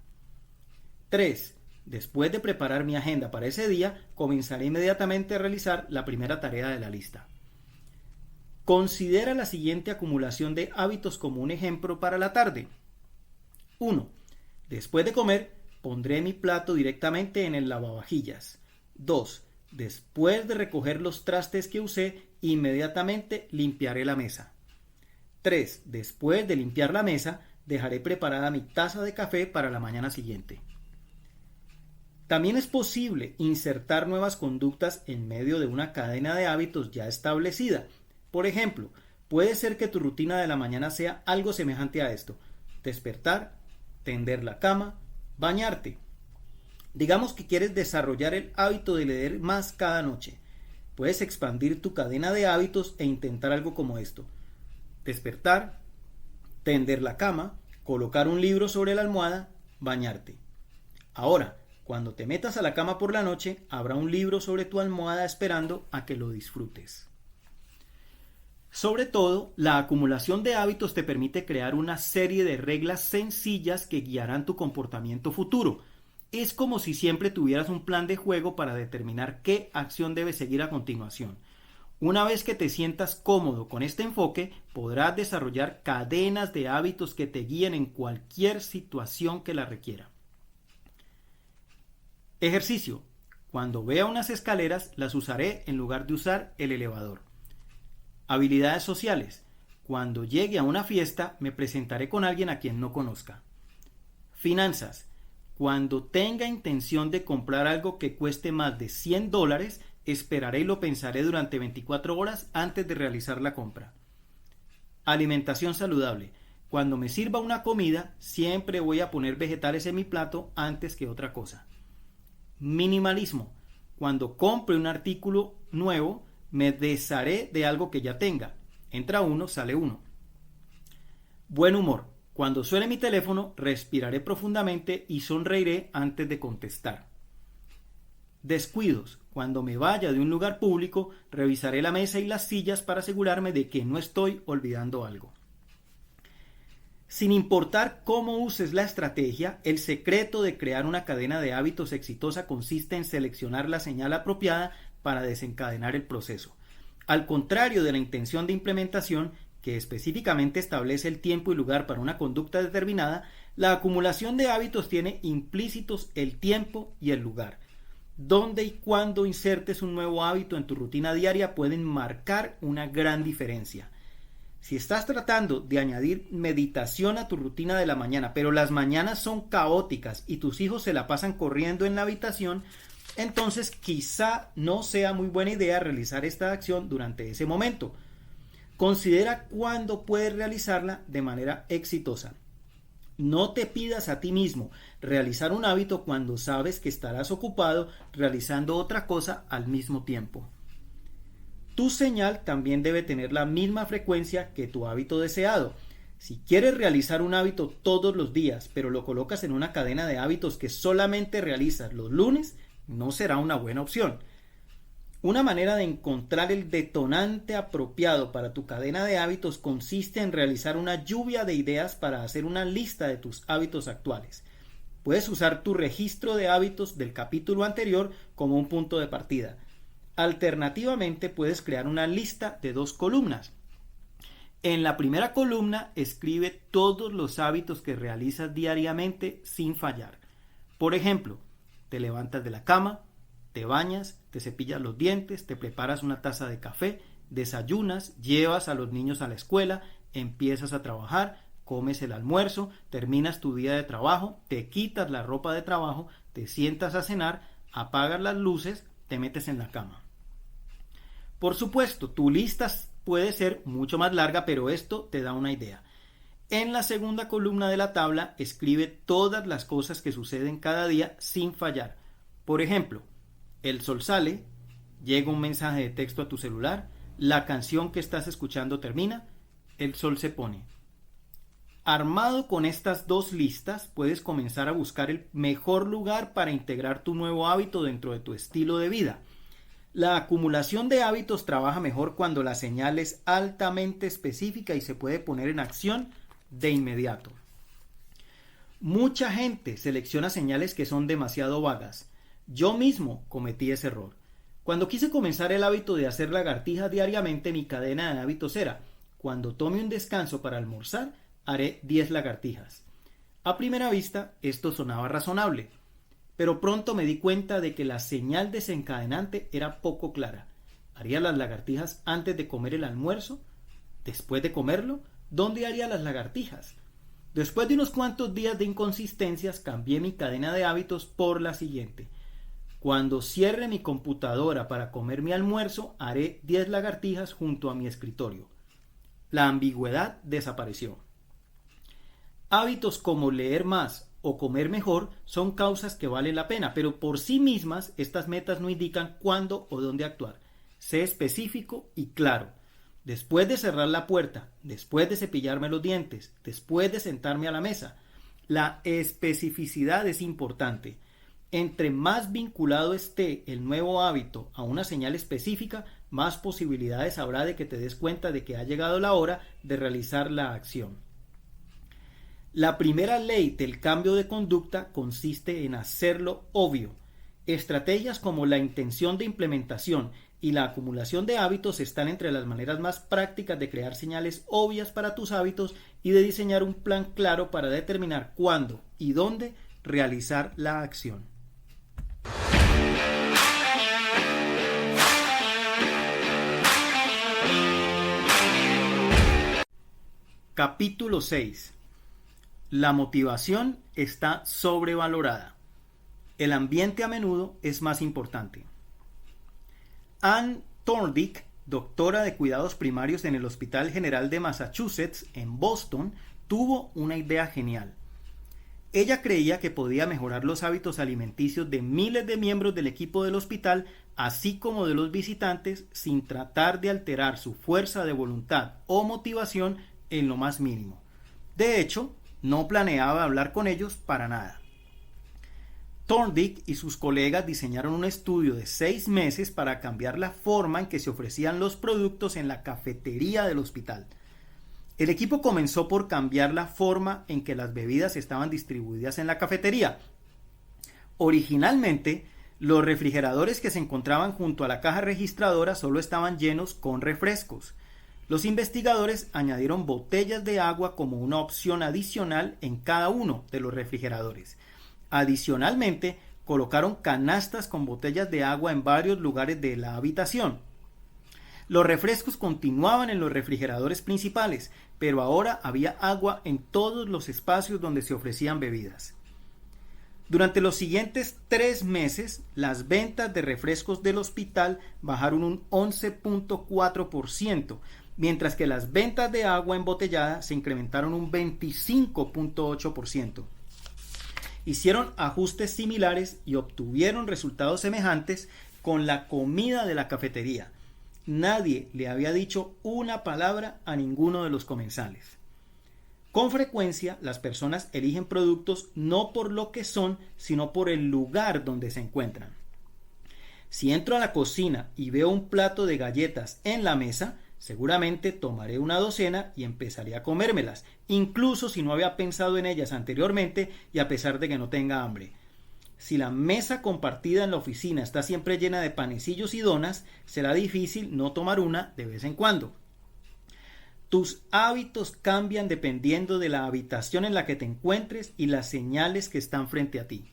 3. Después de preparar mi agenda para ese día, comenzaré inmediatamente a realizar la primera tarea de la lista. Considera la siguiente acumulación de hábitos como un ejemplo para la tarde. 1. Después de comer, pondré mi plato directamente en el lavavajillas. 2. Después de recoger los trastes que usé, inmediatamente limpiaré la mesa. 3. Después de limpiar la mesa, dejaré preparada mi taza de café para la mañana siguiente. También es posible insertar nuevas conductas en medio de una cadena de hábitos ya establecida. Por ejemplo, puede ser que tu rutina de la mañana sea algo semejante a esto: despertar, tender la cama, bañarte. Digamos que quieres desarrollar el hábito de leer más cada noche. Puedes expandir tu cadena de hábitos e intentar algo como esto: despertar, tender la cama, colocar un libro sobre la almohada, bañarte. Ahora, cuando te metas a la cama por la noche, habrá un libro sobre tu almohada esperando a que lo disfrutes. Sobre todo, la acumulación de hábitos te permite crear una serie de reglas sencillas que guiarán tu comportamiento futuro. Es como si siempre tuvieras un plan de juego para determinar qué acción debes seguir a continuación. Una vez que te sientas cómodo con este enfoque, podrás desarrollar cadenas de hábitos que te guíen en cualquier situación que la requiera. Ejercicio. Cuando vea unas escaleras, las usaré en lugar de usar el elevador. Habilidades sociales. Cuando llegue a una fiesta, me presentaré con alguien a quien no conozca. Finanzas. Cuando tenga intención de comprar algo que cueste más de $100, esperaré y lo pensaré durante 24 horas antes de realizar la compra. Alimentación saludable. Cuando me sirva una comida, siempre voy a poner vegetales en mi plato antes que otra cosa. Minimalismo. Cuando compre un artículo nuevo, me desharé de algo que ya tenga. Entra uno, sale uno. Buen humor. Cuando suene mi teléfono, respiraré profundamente y sonreiré antes de contestar. Descuidos. Cuando me vaya de un lugar público, revisaré la mesa y las sillas para asegurarme de que no estoy olvidando algo. Sin importar cómo uses la estrategia, el secreto de crear una cadena de hábitos exitosa consiste en seleccionar la señal apropiada para desencadenar el proceso. Al contrario de la intención de implementación, que específicamente establece el tiempo y lugar para una conducta determinada, la acumulación de hábitos tiene implícitos el tiempo y el lugar. Dónde y cuándo insertes un nuevo hábito en tu rutina diaria pueden marcar una gran diferencia. Si estás tratando de añadir meditación a tu rutina de la mañana, pero las mañanas son caóticas y tus hijos se la pasan corriendo en la habitación, entonces quizá no sea muy buena idea realizar esta acción durante ese momento. Considera cuándo puedes realizarla de manera exitosa. No te pidas a ti mismo realizar un hábito cuando sabes que estarás ocupado realizando otra cosa al mismo tiempo. Tu señal también debe tener la misma frecuencia que tu hábito deseado. Si quieres realizar un hábito todos los días, pero lo colocas en una cadena de hábitos que solamente realizas los lunes, no será una buena opción. Una manera de encontrar el detonante apropiado para tu cadena de hábitos consiste en realizar una lluvia de ideas para hacer una lista de tus hábitos actuales. Puedes usar tu registro de hábitos del capítulo anterior como un punto de partida. Alternativamente, puedes crear una lista de 2 columnas. En la primera columna, escribe todos los hábitos que realizas diariamente sin fallar. Por ejemplo, te levantas de la cama, te bañas, te cepillas los dientes, te preparas una taza de café, desayunas, llevas a los niños a la escuela, empiezas a trabajar, comes el almuerzo, terminas tu día de trabajo, te quitas la ropa de trabajo, te sientas a cenar, apagas las luces, te metes en la cama. Por supuesto, tu lista puede ser mucho más larga, pero esto te da una idea. En la segunda columna de la tabla, escribe todas las cosas que suceden cada día sin fallar. Por ejemplo, el sol sale, llega un mensaje de texto a tu celular, la canción que estás escuchando termina, el sol se pone. Armado con estas 2 listas, puedes comenzar a buscar el mejor lugar para integrar tu nuevo hábito dentro de tu estilo de vida. La acumulación de hábitos trabaja mejor cuando la señal es altamente específica y se puede poner en acción de inmediato. Mucha gente selecciona señales que son demasiado vagas. Yo mismo cometí ese error. Cuando quise comenzar el hábito de hacer lagartijas diariamente, mi cadena de hábitos era: cuando tome un descanso para almorzar, haré 10 lagartijas. A primera vista, esto sonaba razonable, pero pronto me di cuenta de que la señal desencadenante era poco clara. ¿Haría las lagartijas antes de comer el almuerzo? ¿Después de comerlo? ¿Dónde haría las lagartijas? Después de unos cuantos días de inconsistencias, cambié mi cadena de hábitos por la siguiente: cuando cierre mi computadora para comer mi almuerzo, haré 10 lagartijas junto a mi escritorio. La ambigüedad desapareció. Hábitos como leer más o comer mejor son causas que valen la pena, pero por sí mismas estas metas no indican cuándo o dónde actuar. Sé específico y claro. Después de cerrar la puerta, después de cepillarme los dientes, después de sentarme a la mesa. La especificidad es importante. Entre más vinculado esté el nuevo hábito a una señal específica, más posibilidades habrá de que te des cuenta de que ha llegado la hora de realizar la acción. La primera ley del cambio de conducta consiste en hacerlo obvio. Estrategias como la intención de implementación y la acumulación de hábitos están entre las maneras más prácticas de crear señales obvias para tus hábitos y de diseñar un plan claro para determinar cuándo y dónde realizar la acción. Capítulo 6. La motivación está sobrevalorada. El ambiente a menudo es más importante. Anne Thorndike, doctora de cuidados primarios en el Hospital General de Massachusetts en Boston, tuvo una idea genial. Ella creía que podía mejorar los hábitos alimenticios de miles de miembros del equipo del hospital, así como de los visitantes, sin tratar de alterar su fuerza de voluntad o motivación en lo más mínimo. De hecho, No planeaba hablar con ellos para nada. Thorndike y sus colegas diseñaron un estudio de 6 meses para cambiar la forma en que se ofrecían los productos en la cafetería del hospital. El equipo comenzó por cambiar la forma en que las bebidas estaban distribuidas en la cafetería. Originalmente, los refrigeradores que se encontraban junto a la caja registradora solo estaban llenos con refrescos. Los investigadores añadieron botellas de agua como una opción adicional en cada uno de los refrigeradores. Adicionalmente, colocaron canastas con botellas de agua en varios lugares de la habitación. Los refrescos continuaban en los refrigeradores principales, pero ahora había agua en todos los espacios donde se ofrecían bebidas. Durante los siguientes 3 meses, las ventas de refrescos del hospital bajaron un 11.4%, mientras que las ventas de agua embotellada se incrementaron un 25.8%. Hicieron ajustes similares y obtuvieron resultados semejantes con la comida de la cafetería. Nadie le había dicho una palabra a ninguno de los comensales. Con frecuencia, las personas eligen productos no por lo que son, sino por el lugar donde se encuentran. Si entro a la cocina y veo un plato de galletas en la mesa, seguramente tomaré una docena y empezaré a comérmelas, incluso si no había pensado en ellas anteriormente y a pesar de que no tenga hambre. Si la mesa compartida en la oficina está siempre llena de panecillos y donas, será difícil no tomar una de vez en cuando. Tus hábitos cambian dependiendo de la habitación en la que te encuentres y las señales que están frente a ti.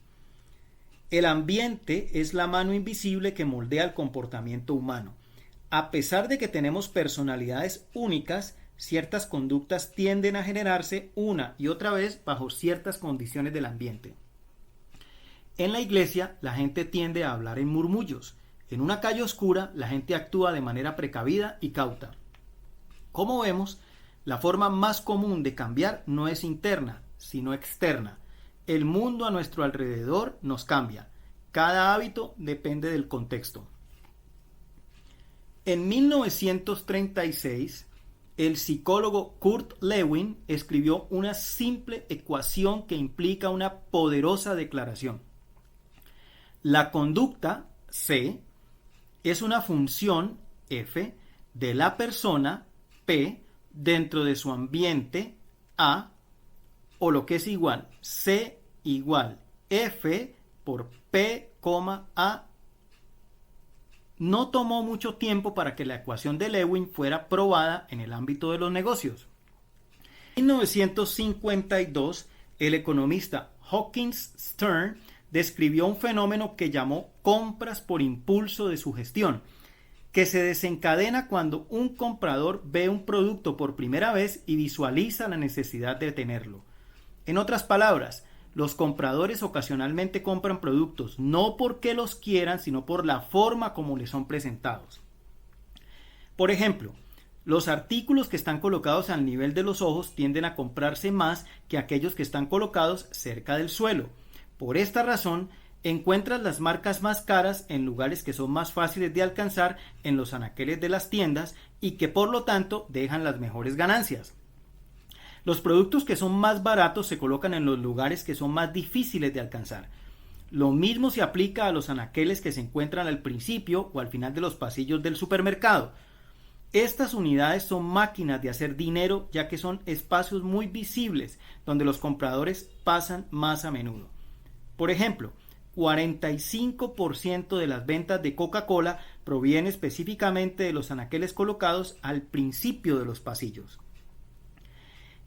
El ambiente es la mano invisible que moldea el comportamiento humano. A pesar de que tenemos personalidades únicas, ciertas conductas tienden a generarse una y otra vez bajo ciertas condiciones del ambiente. En la iglesia, la gente tiende a hablar en murmullos. En una calle oscura, la gente actúa de manera precavida y cauta. Como vemos, la forma más común de cambiar no es interna, sino externa. El mundo a nuestro alrededor nos cambia. Cada hábito depende del contexto. En 1936, el psicólogo Kurt Lewin escribió una simple ecuación que implica una poderosa declaración. La conducta, C, es una función, F, de la persona, P, dentro de su ambiente, A, o lo que es igual, C igual F por P, A. No tomó mucho tiempo para que la ecuación de Lewin fuera probada en el ámbito de los negocios. En 1952, el economista Hawkins Stern describió un fenómeno que llamó compras por impulso de sugestión, que se desencadena cuando un comprador ve un producto por primera vez y visualiza la necesidad de tenerlo. En otras palabras, los compradores ocasionalmente compran productos no porque los quieran, sino por la forma como les son presentados. Por ejemplo, los artículos que están colocados al nivel de los ojos tienden a comprarse más que aquellos que están colocados cerca del suelo. Por esta razón, encuentras las marcas más caras en lugares que son más fáciles de alcanzar en los anaqueles de las tiendas y que por lo tanto dejan las mejores ganancias. Los productos que son más baratos se colocan en los lugares que son más difíciles de alcanzar. Lo mismo se aplica a los anaqueles que se encuentran al principio o al final de los pasillos del supermercado. Estas unidades son máquinas de hacer dinero, ya que son espacios muy visibles donde los compradores pasan más a menudo. Por ejemplo, 45% de las ventas de Coca-Cola proviene específicamente de los anaqueles colocados al principio de los pasillos.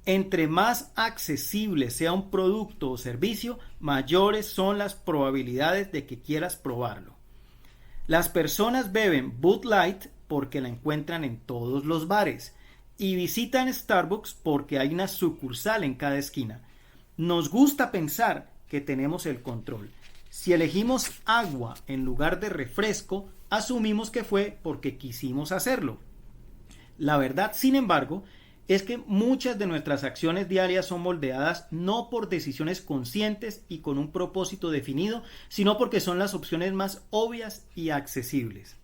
Entre más accesible sea un producto o servicio, mayores son las probabilidades de que quieras probarlo. Las personas beben Bud Light porque la encuentran en todos los bares y visitan Starbucks porque hay una sucursal en cada esquina. Nos gusta pensar que tenemos el control. Si elegimos agua en lugar de refresco, asumimos que fue porque quisimos hacerlo. La verdad, sin embargo, es que muchas de nuestras acciones diarias son moldeadas no por decisiones conscientes y con un propósito definido, sino porque son las opciones más obvias y accesibles.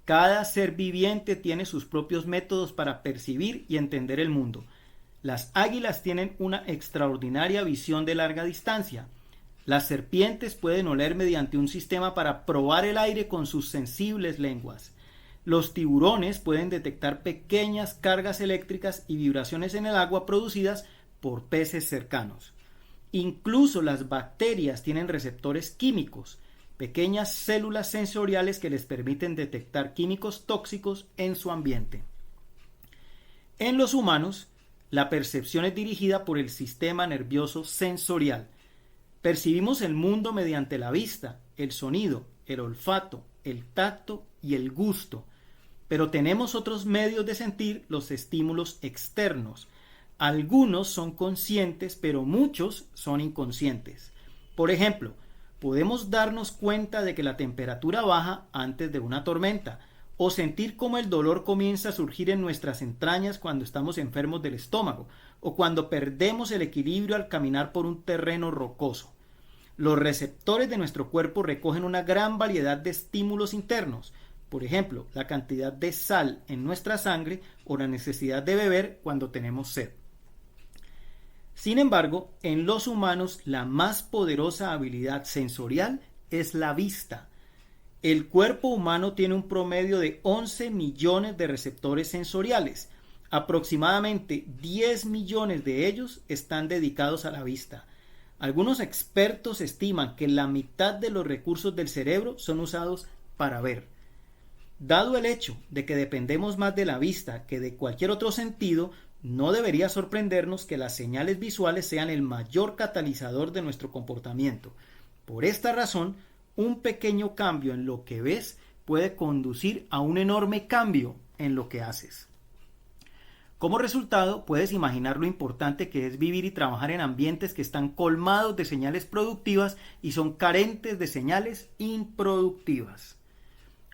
Cada ser viviente tiene sus propios métodos para percibir y entender el mundo. Las águilas tienen una extraordinaria visión de larga distancia. Las serpientes pueden oler mediante un sistema para probar el aire con sus sensibles lenguas. Los tiburones pueden detectar pequeñas cargas eléctricas y vibraciones en el agua producidas por peces cercanos. Incluso las bacterias tienen receptores químicos, pequeñas células sensoriales que les permiten detectar químicos tóxicos en su ambiente. En los humanos, la percepción es dirigida por el sistema nervioso sensorial. Percibimos el mundo mediante la vista, el sonido, el olfato, el tacto y el gusto, pero tenemos otros medios de sentir los estímulos externos. Algunos son conscientes, pero muchos son inconscientes. Por ejemplo, podemos darnos cuenta de que la temperatura baja antes de una tormenta, o sentir cómo el dolor comienza a surgir en nuestras entrañas cuando estamos enfermos del estómago, o cuando perdemos el equilibrio al caminar por un terreno rocoso. Los receptores de nuestro cuerpo recogen una gran variedad de estímulos internos, por ejemplo, la cantidad de sal en nuestra sangre o la necesidad de beber cuando tenemos sed. Sin embargo, en los humanos la más poderosa habilidad sensorial es la vista. El cuerpo humano tiene un promedio de 11 millones de receptores sensoriales. Aproximadamente 10 millones de ellos están dedicados a la vista. Algunos expertos estiman que la mitad de los recursos del cerebro son usados para ver. Dado el hecho de que dependemos más de la vista que de cualquier otro sentido, no debería sorprendernos que las señales visuales sean el mayor catalizador de nuestro comportamiento. Por esta razón, un pequeño cambio en lo que ves puede conducir a un enorme cambio en lo que haces. Como resultado, puedes imaginar lo importante que es vivir y trabajar en ambientes que están colmados de señales productivas y son carentes de señales improductivas.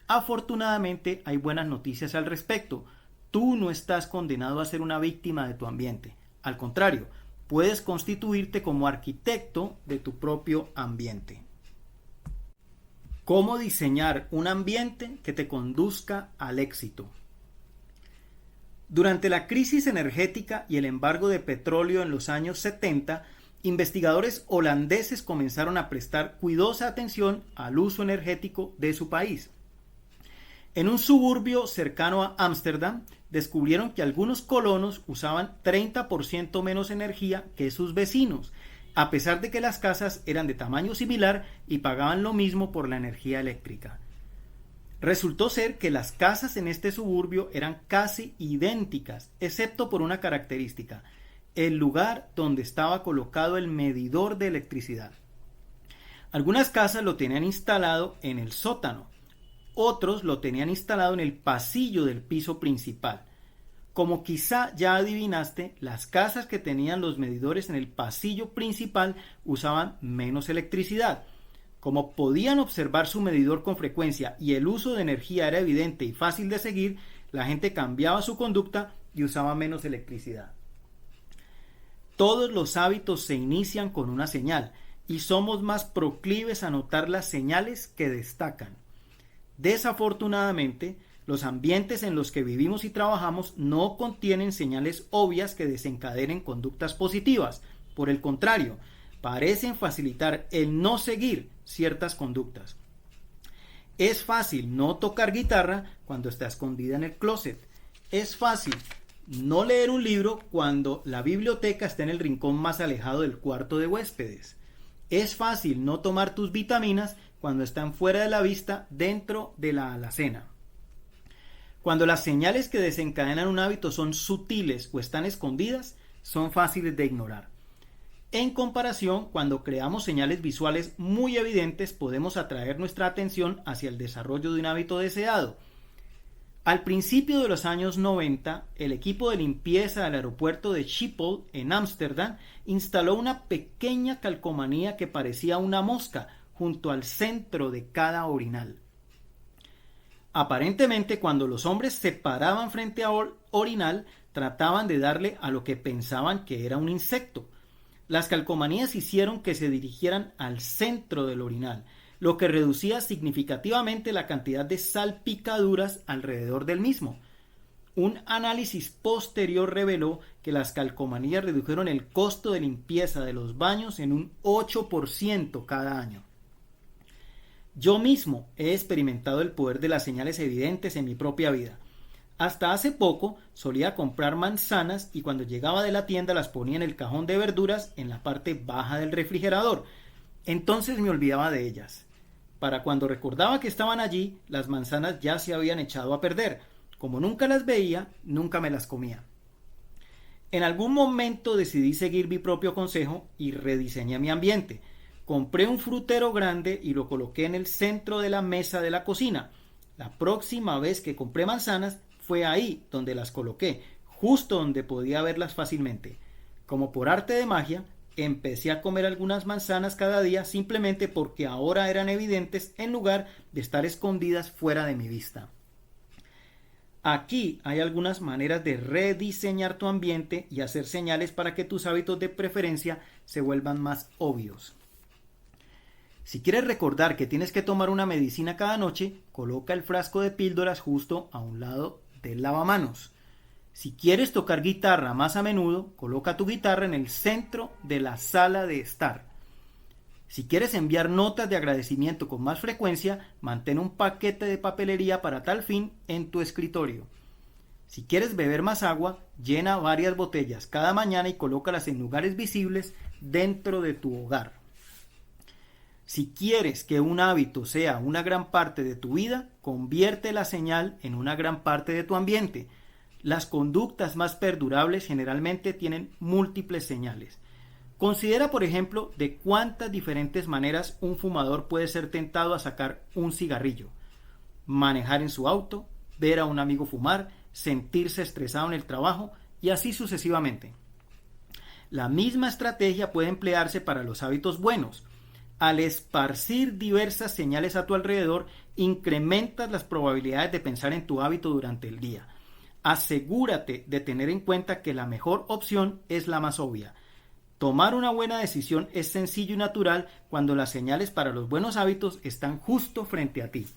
Afortunadamente, hay buenas noticias al respecto. Tú no estás condenado a ser una víctima de tu ambiente. Al contrario, puedes constituirte como arquitecto de tu propio ambiente. ¿Cómo diseñar un ambiente que te conduzca al éxito? Durante la crisis energética y el embargo de petróleo en los años 70, investigadores holandeses comenzaron a prestar cuidadosa atención al uso energético de su país. En un suburbio cercano a Ámsterdam, descubrieron que algunos colonos usaban 30% menos energía que sus vecinos, a pesar de que las casas eran de tamaño similar y pagaban lo mismo por la energía eléctrica. Resultó ser que las casas en este suburbio eran casi idénticas, excepto por una característica: el lugar donde estaba colocado el medidor de electricidad. Algunas casas lo tenían instalado en el sótano, otros lo tenían instalado en el pasillo del piso principal. Como quizá ya adivinaste, las casas que tenían los medidores en el pasillo principal usaban menos electricidad. Como podían observar su medidor con frecuencia y el uso de energía era evidente y fácil de seguir, la gente cambiaba su conducta y usaba menos electricidad. Todos los hábitos se inician con una señal y somos más proclives a notar las señales que destacan. Desafortunadamente, los ambientes en los que vivimos y trabajamos no contienen señales obvias que desencadenen conductas positivas. Por el contrario, parecen facilitar el no seguir ciertas conductas. Es fácil no tocar guitarra cuando está escondida en el closet. Es fácil no leer un libro cuando la biblioteca está en el rincón más alejado del cuarto de huéspedes. Es fácil no tomar tus vitaminas cuando están fuera de la vista dentro de la alacena. Cuando las señales que desencadenan un hábito son sutiles o están escondidas, son fáciles de ignorar. En comparación, cuando creamos señales visuales muy evidentes, podemos atraer nuestra atención hacia el desarrollo de un hábito deseado. Al principio de los años 90, el equipo de limpieza del aeropuerto de Schiphol en Ámsterdam instaló una pequeña calcomanía que parecía una mosca junto al centro de cada orinal. Aparentemente, cuando los hombres se paraban frente a orinal, trataban de darle a lo que pensaban que era un insecto. Las calcomanías hicieron que se dirigieran al centro del orinal, lo que reducía significativamente la cantidad de salpicaduras alrededor del mismo. Un análisis posterior reveló que las calcomanías redujeron el costo de limpieza de los baños en un 8% cada año. Yo mismo he experimentado el poder de las señales evidentes en mi propia vida. Hasta hace poco solía comprar manzanas y cuando llegaba de la tienda las ponía en el cajón de verduras en la parte baja del refrigerador. Entonces me olvidaba de ellas. Para cuando recordaba que estaban allí, las manzanas ya se habían echado a perder. Como nunca las veía, nunca me las comía. En algún momento decidí seguir mi propio consejo y rediseñé mi ambiente. Compré un frutero grande y lo coloqué en el centro de la mesa de la cocina. La próxima vez que compré manzanas fue ahí donde las coloqué, justo donde podía verlas fácilmente. Como por arte de magia, empecé a comer algunas manzanas cada día simplemente porque ahora eran evidentes en lugar de estar escondidas fuera de mi vista. Aquí hay algunas maneras de rediseñar tu ambiente y hacer señales para que tus hábitos de preferencia se vuelvan más obvios. Si quieres recordar que tienes que tomar una medicina cada noche, coloca el frasco de píldoras justo a un lado del lavamanos. Si quieres tocar guitarra más a menudo, coloca tu guitarra en el centro de la sala de estar. Si quieres enviar notas de agradecimiento con más frecuencia, mantén un paquete de papelería para tal fin en tu escritorio. Si quieres beber más agua, llena varias botellas cada mañana y colócalas en lugares visibles dentro de tu hogar. Si quieres que un hábito sea una gran parte de tu vida, convierte la señal en una gran parte de tu ambiente. Las conductas más perdurables generalmente tienen múltiples señales. Considera, por ejemplo, de cuántas diferentes maneras un fumador puede ser tentado a sacar un cigarrillo. Manejar en su auto, ver a un amigo fumar, sentirse estresado en el trabajo y así sucesivamente. La misma estrategia puede emplearse para los hábitos buenos. Al esparcir diversas señales a tu alrededor, incrementas las probabilidades de pensar en tu hábito durante el día. Asegúrate de tener en cuenta que la mejor opción es la más obvia. Tomar una buena decisión es sencillo y natural cuando las señales para los buenos hábitos están justo frente a ti.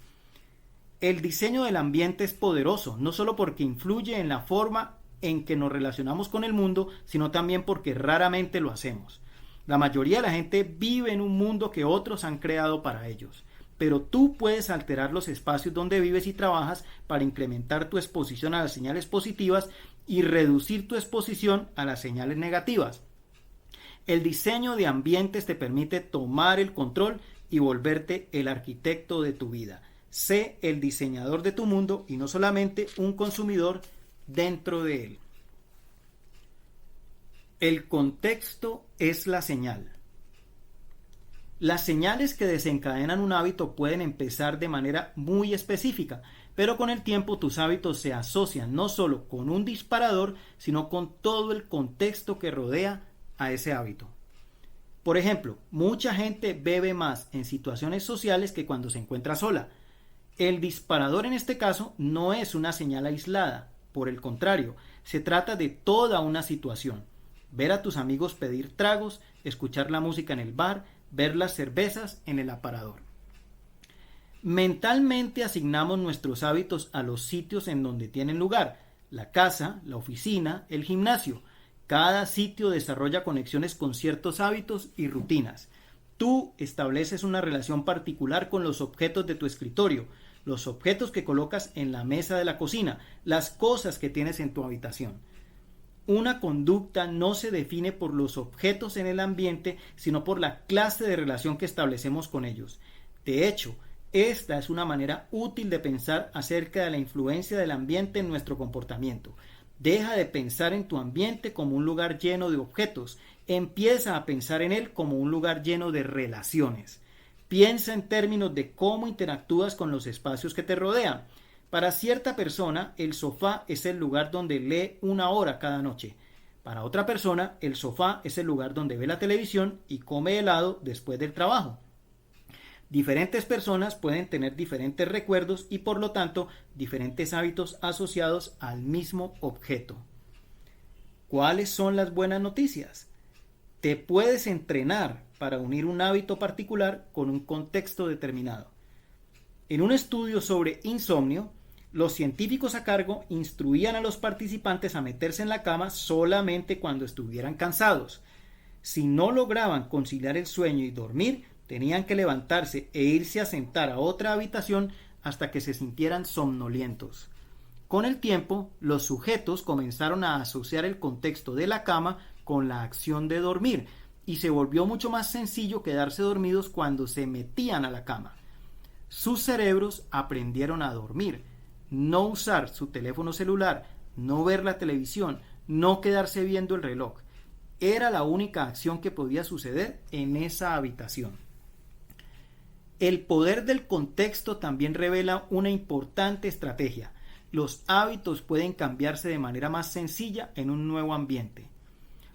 El diseño del ambiente es poderoso, no solo porque influye en la forma en que nos relacionamos con el mundo, sino también porque raramente lo hacemos. La mayoría de la gente vive en un mundo que otros han creado para ellos, pero tú puedes alterar los espacios donde vives y trabajas para incrementar tu exposición a las señales positivas y reducir tu exposición a las señales negativas. El diseño de ambientes te permite tomar el control y volverte el arquitecto de tu vida. Sé el diseñador de tu mundo y no solamente un consumidor dentro de él. El contexto es la señal. Las señales que desencadenan un hábito pueden empezar de manera muy específica, pero con el tiempo tus hábitos se asocian no solo con un disparador, sino con todo el contexto que rodea a ese hábito. Por ejemplo, mucha gente bebe más en situaciones sociales que cuando se encuentra sola. El disparador en este caso no es una señal aislada, por el contrario, se trata de toda una situación. Ver a tus amigos pedir tragos, escuchar la música en el bar, ver las cervezas en el aparador. Mentalmente asignamos nuestros hábitos a los sitios en donde tienen lugar: la casa, la oficina, el gimnasio. Cada sitio desarrolla conexiones con ciertos hábitos y rutinas. Tú estableces una relación particular con los objetos de tu escritorio, los objetos que colocas en la mesa de la cocina, las cosas que tienes en tu habitación. Una conducta no se define por los objetos en el ambiente, sino por la clase de relación que establecemos con ellos. De hecho, esta es una manera útil de pensar acerca de la influencia del ambiente en nuestro comportamiento. Deja de pensar en tu ambiente como un lugar lleno de objetos. Empieza a pensar en él como un lugar lleno de relaciones. Piensa en términos de cómo interactúas con los espacios que te rodean. Para cierta persona, el sofá es el lugar donde lee 1 hora cada noche. Para otra persona, el sofá es el lugar donde ve la televisión y come helado después del trabajo. Diferentes personas pueden tener diferentes recuerdos y por lo tanto diferentes hábitos asociados al mismo objeto. ¿Cuáles son las buenas noticias? Te puedes entrenar para unir un hábito particular con un contexto determinado. En un estudio sobre insomnio, Los científicos a cargo instruían a los participantes a meterse en la cama solamente cuando estuvieran cansados. Si no lograban conciliar el sueño y dormir, tenían que levantarse e irse a sentar a otra habitación hasta que se sintieran somnolientos. Con el tiempo, los sujetos comenzaron a asociar el contexto de la cama con la acción de dormir, y se volvió mucho más sencillo quedarse dormidos cuando se metían a la cama. Sus cerebros aprendieron a dormir, no usar su teléfono celular, no ver la televisión, no quedarse viendo el reloj. Era la única acción que podía suceder en esa habitación. El poder del contexto también revela una importante estrategia. Los hábitos pueden cambiarse de manera más sencilla en un nuevo ambiente.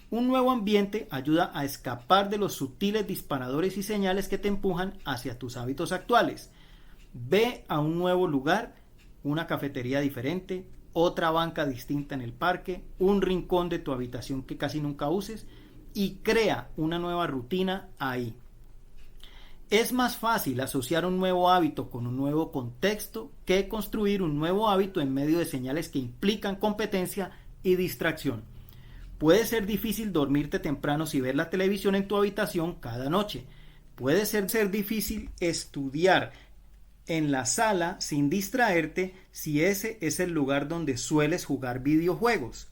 Un nuevo ambiente ayuda a escapar de los sutiles disparadores y señales que te empujan hacia tus hábitos actuales. Ve a un nuevo lugar, una cafetería diferente, otra banca distinta en el parque, un rincón de tu habitación que casi nunca uses, y crea una nueva rutina ahí. Es más fácil asociar un nuevo hábito con un nuevo contexto que construir un nuevo hábito en medio de señales que implican competencia y distracción. Puede ser difícil dormirte temprano si ves la televisión en tu habitación cada noche. Puede ser difícil estudiar en la sala sin distraerte si ese es el lugar donde sueles jugar videojuegos.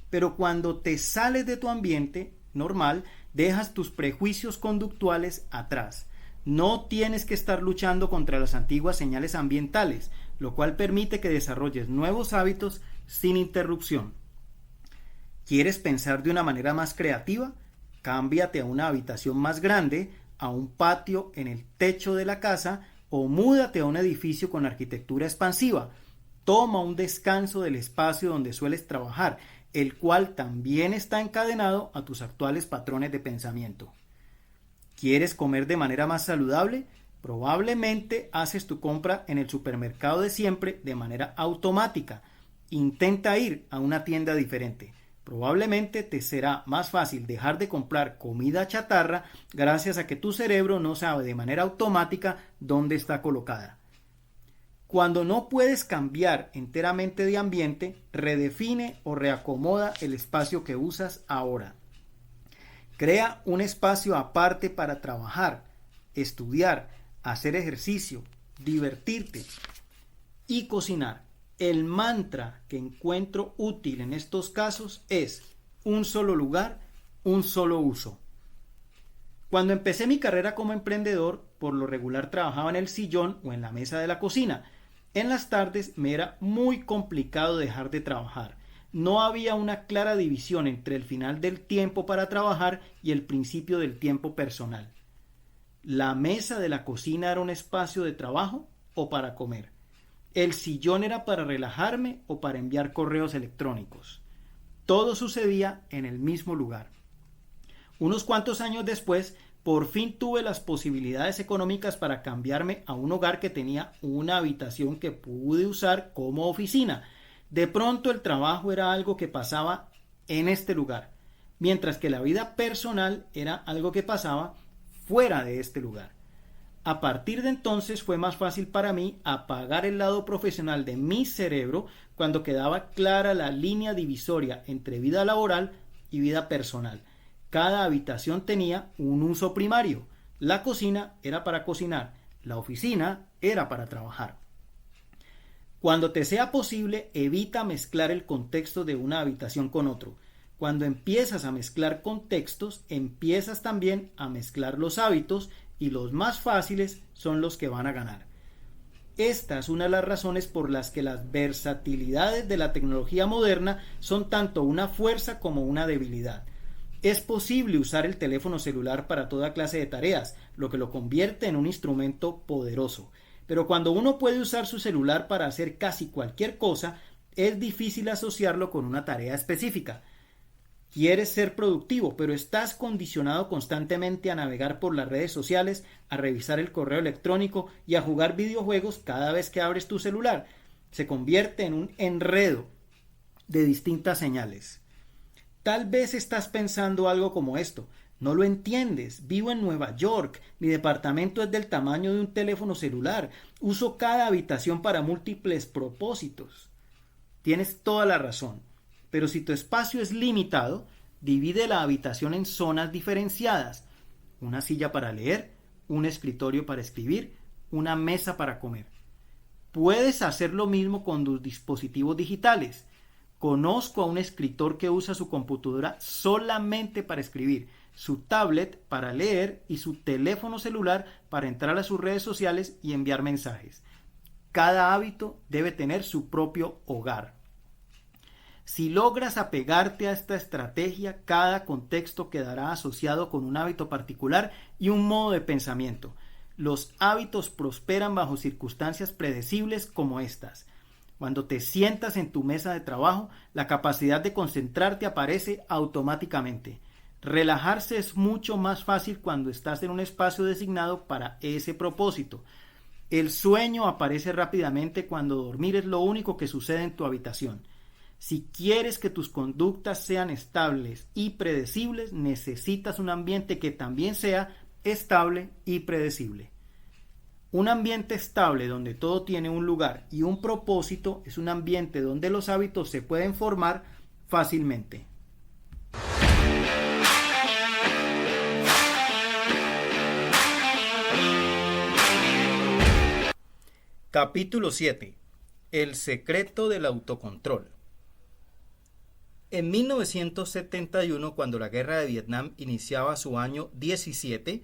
Pero cuando te sales de tu ambiente normal, dejas tus prejuicios conductuales atrás. No tienes que estar luchando contra las antiguas señales ambientales, lo cual permite que desarrolles nuevos hábitos sin interrupción. ¿Quieres pensar de una manera más creativa? Cámbiate a una habitación más grande, a un patio en el techo de la casa, o múdate a un edificio con arquitectura expansiva. Toma un descanso del espacio donde sueles trabajar, el cual también está encadenado a tus actuales patrones de pensamiento. ¿Quieres comer de manera más saludable? Probablemente haces tu compra en el supermercado de siempre de manera automática. Intenta ir a una tienda diferente. Probablemente te será más fácil dejar de comprar comida chatarra gracias a que tu cerebro no sabe de manera automática dónde está colocada. Cuando no puedes cambiar enteramente de ambiente, redefine o reacomoda el espacio que usas ahora. Crea un espacio aparte para trabajar, estudiar, hacer ejercicio, divertirte y cocinar. El mantra que encuentro útil en estos casos es un solo lugar, un solo uso. Cuando empecé mi carrera como emprendedor, por lo regular trabajaba en el sillón o en la mesa de la cocina. En las tardes me era muy complicado dejar de trabajar. No había una clara división entre el final del tiempo para trabajar y el principio del tiempo personal. ¿La mesa de la cocina era un espacio de trabajo o para comer? ¿El sillón era para relajarme o para enviar correos electrónicos? Todo sucedía en el mismo lugar. Unos cuantos años después, por fin tuve las posibilidades económicas para cambiarme a un hogar que tenía una habitación que pude usar como oficina. De pronto el trabajo era algo que pasaba en este lugar, mientras que la vida personal era algo que pasaba fuera de este lugar. A partir de entonces fue más fácil para mí apagar el lado profesional de mi cerebro cuando quedaba clara la línea divisoria entre vida laboral y vida personal. Cada habitación tenía un uso primario. La cocina era para cocinar, la oficina era para trabajar. Cuando te sea posible, evita mezclar el contexto de una habitación con otro. Cuando empiezas a mezclar contextos, empiezas también a mezclar los hábitos y los más fáciles son los que van a ganar. Esta es una de las razones por las que las versatilidades de la tecnología moderna son tanto una fuerza como una debilidad. Es posible usar el teléfono celular para toda clase de tareas, lo que lo convierte en un instrumento poderoso. Pero cuando uno puede usar su celular para hacer casi cualquier cosa, es difícil asociarlo con una tarea específica. Quieres ser productivo, pero estás condicionado constantemente a navegar por las redes sociales, a revisar el correo electrónico y a jugar videojuegos cada vez que abres tu celular. Se convierte en un enredo de distintas señales. Tal vez estás pensando algo como esto: No lo entiendes. Vivo en Nueva York. Mi departamento es del tamaño de un teléfono celular. Uso cada habitación para múltiples propósitos. Tienes toda la razón. Pero si tu espacio es limitado, divide la habitación en zonas diferenciadas. Una silla para leer, un escritorio para escribir, una mesa para comer. Puedes hacer lo mismo con tus dispositivos digitales. Conozco a un escritor que usa su computadora solamente para escribir, su tablet para leer y su teléfono celular para entrar a sus redes sociales y enviar mensajes. Cada hábito debe tener su propio hogar. Si logras apegarte a esta estrategia, cada contexto quedará asociado con un hábito particular y un modo de pensamiento. Los hábitos prosperan bajo circunstancias predecibles como estas. Cuando te sientas en tu mesa de trabajo, la capacidad de concentrarte aparece automáticamente. Relajarse es mucho más fácil cuando estás en un espacio designado para ese propósito. El sueño aparece rápidamente cuando dormir es lo único que sucede en tu habitación. Si quieres que tus conductas sean estables y predecibles, necesitas un ambiente que también sea estable y predecible. Un ambiente estable donde todo tiene un lugar y un propósito es un ambiente donde los hábitos se pueden formar fácilmente. Capítulo 7. El secreto del autocontrol. En 1971, cuando la guerra de Vietnam iniciaba su año 17,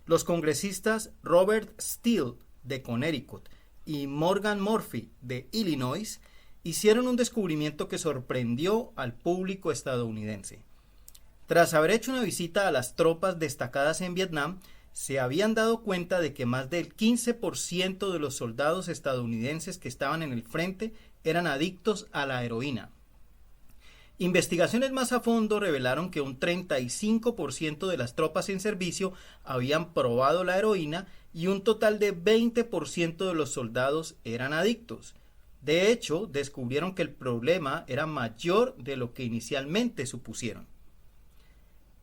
los congresistas Robert Steele de Connecticut y Morgan Murphy de Illinois hicieron un descubrimiento que sorprendió al público estadounidense. Tras haber hecho una visita a las tropas destacadas en Vietnam, se habían dado cuenta de que más del 15% de los soldados estadounidenses que estaban en el frente eran adictos a la heroína. Investigaciones más a fondo revelaron que un 35% de las tropas en servicio habían probado la heroína y un total de 20% de los soldados eran adictos. De hecho, descubrieron que el problema era mayor de lo que inicialmente supusieron.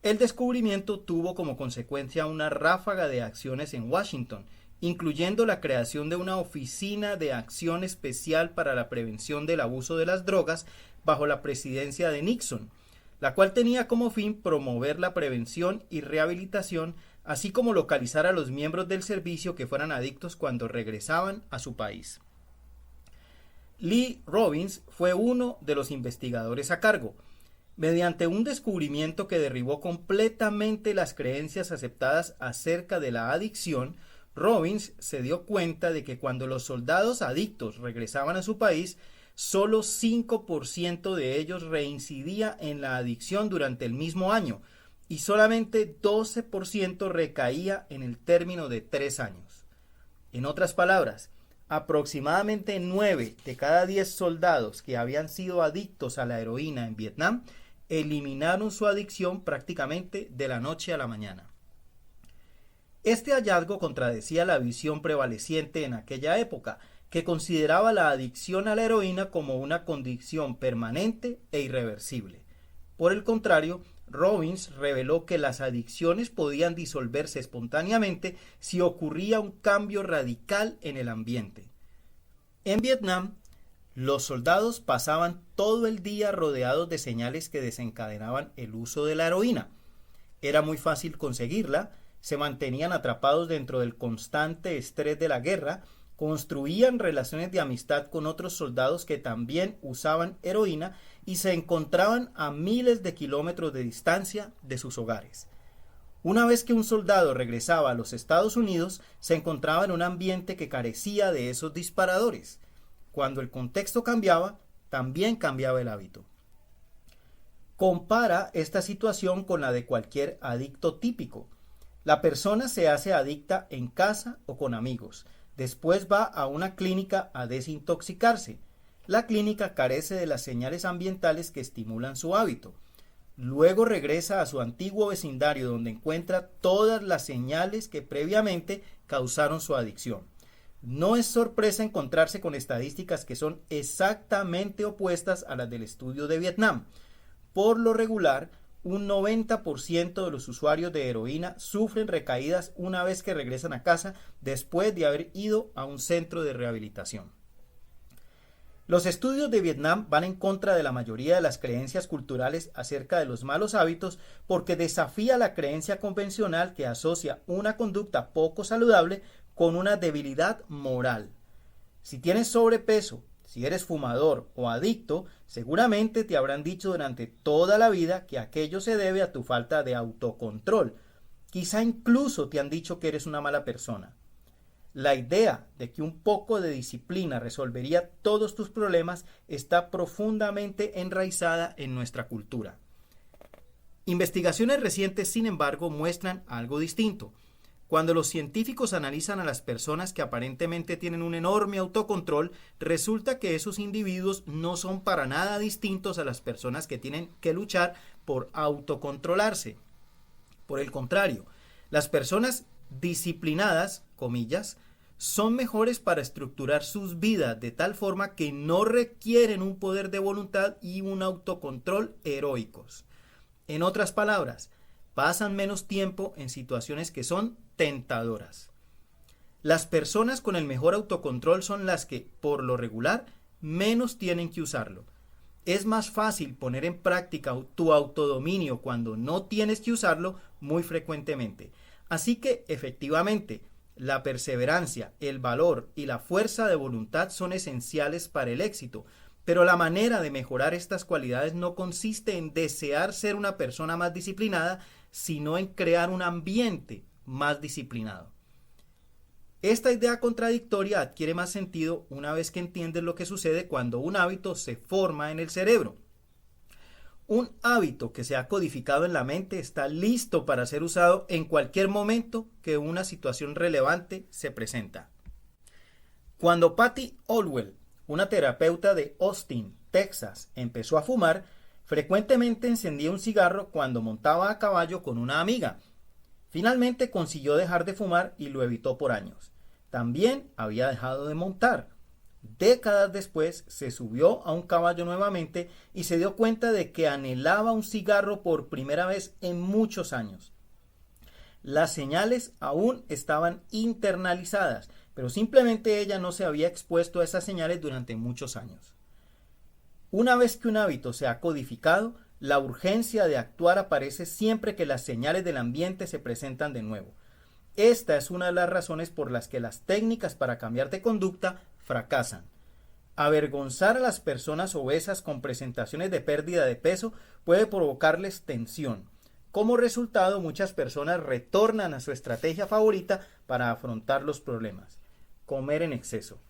El descubrimiento tuvo como consecuencia una ráfaga de acciones en Washington, incluyendo la creación de una oficina de acción especial para la prevención del abuso de las drogas bajo la presidencia de Nixon, la cual tenía como fin promover la prevención y rehabilitación, así como localizar a los miembros del servicio que fueran adictos cuando regresaban a su país. Lee Robbins fue uno de los investigadores a cargo. Mediante un descubrimiento que derribó completamente las creencias aceptadas acerca de la adicción, Robbins se dio cuenta de que cuando los soldados adictos regresaban a su país, solo 5% de ellos reincidía en la adicción durante el mismo año y solamente 12% recaía en el término de 3 años. En otras palabras, aproximadamente 9 de cada 10 soldados que habían sido adictos a la heroína en Vietnam eliminaron su adicción prácticamente de la noche a la mañana. Este hallazgo contradecía la visión prevaleciente en aquella época, que consideraba la adicción a la heroína como una condición permanente e irreversible. Por el contrario, Robbins reveló que las adicciones podían disolverse espontáneamente si ocurría un cambio radical en el ambiente. En Vietnam, los soldados pasaban todo el día rodeados de señales que desencadenaban el uso de la heroína. Era muy fácil conseguirla, se mantenían atrapados dentro del constante estrés de la guerra, construían relaciones de amistad con otros soldados que también usaban heroína y se encontraban a miles de kilómetros de distancia de sus hogares. Una vez que un soldado regresaba a los Estados Unidos, se encontraba en un ambiente que carecía de esos disparadores. Cuando el contexto cambiaba, también cambiaba el hábito. Compara esta situación con la de cualquier adicto típico. La persona se hace adicta en casa o con amigos. Después va a una clínica a desintoxicarse. La clínica carece de las señales ambientales que estimulan su hábito. Luego regresa a su antiguo vecindario donde encuentra todas las señales que previamente causaron su adicción. No es sorpresa encontrarse con estadísticas que son exactamente opuestas a las del estudio de Vietnam. Por lo regular, un 90% de los usuarios de heroína sufren recaídas una vez que regresan a casa después de haber ido a un centro de rehabilitación. Los estudios de Vietnam van en contra de la mayoría de las creencias culturales acerca de los malos hábitos porque desafía la creencia convencional que asocia una conducta poco saludable con una debilidad moral. Si tienes sobrepeso, si eres fumador o adicto, seguramente te habrán dicho durante toda la vida que aquello se debe a tu falta de autocontrol. Quizá incluso te han dicho que eres una mala persona. La idea de que un poco de disciplina resolvería todos tus problemas está profundamente enraizada en nuestra cultura. Investigaciones recientes, sin embargo, muestran algo distinto. Cuando los científicos analizan a las personas que aparentemente tienen un enorme autocontrol, resulta que esos individuos no son para nada distintos a las personas que tienen que luchar por autocontrolarse. Por el contrario, las personas disciplinadas, comillas, son mejores para estructurar sus vidas de tal forma que no requieren un poder de voluntad y un autocontrol heroicos. En otras palabras, pasan menos tiempo en situaciones que son tentadoras. Las personas con el mejor autocontrol son las que, por lo regular, menos tienen que usarlo. Es más fácil poner en práctica tu autodominio cuando no tienes que usarlo muy frecuentemente. Así que, efectivamente, la perseverancia, el valor y la fuerza de voluntad son esenciales para el éxito, pero la manera de mejorar estas cualidades no consiste en desear ser una persona más disciplinada, sino en crear un ambiente más disciplinado. Esta idea contradictoria adquiere más sentido una vez que entiendes lo que sucede cuando un hábito se forma en el cerebro. Un hábito que se ha codificado en la mente está listo para ser usado en cualquier momento que una situación relevante se presenta. Cuando Patty Olwell, una terapeuta de Austin, Texas, empezó a fumar, frecuentemente encendía un cigarro cuando montaba a caballo con una amiga. Finalmente consiguió dejar de fumar y lo evitó por años. También había dejado de montar. Décadas después se subió a un caballo nuevamente y se dio cuenta de que anhelaba un cigarro por primera vez en muchos años. Las señales aún estaban internalizadas, pero simplemente ella no se había expuesto a esas señales durante muchos años. Una vez que un hábito se ha codificado, la urgencia de actuar aparece siempre que las señales del ambiente se presentan de nuevo. Esta es una de las razones por las que las técnicas para cambiar de conducta fracasan. Avergonzar a las personas obesas con presentaciones de pérdida de peso puede provocarles tensión. Como resultado, muchas personas retornan a su estrategia favorita para afrontar los problemas: comer en exceso.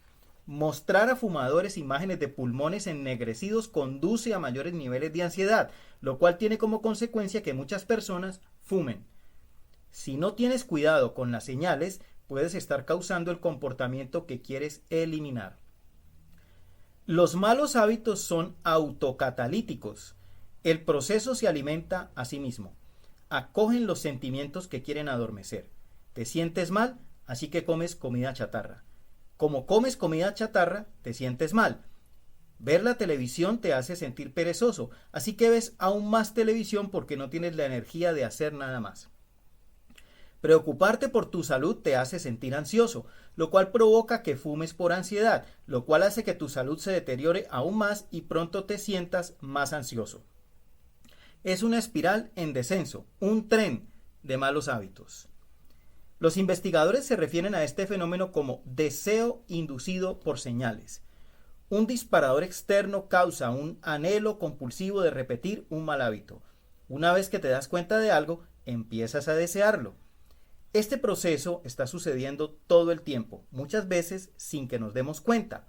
Mostrar a fumadores imágenes de pulmones ennegrecidos conduce a mayores niveles de ansiedad, lo cual tiene como consecuencia que muchas personas fumen. Si no tienes cuidado con las señales, puedes estar causando el comportamiento que quieres eliminar. Los malos hábitos son autocatalíticos. El proceso se alimenta a sí mismo. Acogen los sentimientos que quieren adormecer. Te sientes mal, así que comes comida chatarra. Como comes comida chatarra, te sientes mal. Ver la televisión te hace sentir perezoso, así que ves aún más televisión porque no tienes la energía de hacer nada más. Preocuparte por tu salud te hace sentir ansioso, lo cual provoca que fumes por ansiedad, lo cual hace que tu salud se deteriore aún más y pronto te sientas más ansioso. Es una espiral en descenso, un tren de malos hábitos. Los investigadores se refieren a este fenómeno como deseo inducido por señales. Un disparador externo causa un anhelo compulsivo de repetir un mal hábito. Una vez que te das cuenta de algo, empiezas a desearlo. Este proceso está sucediendo todo el tiempo, muchas veces sin que nos demos cuenta.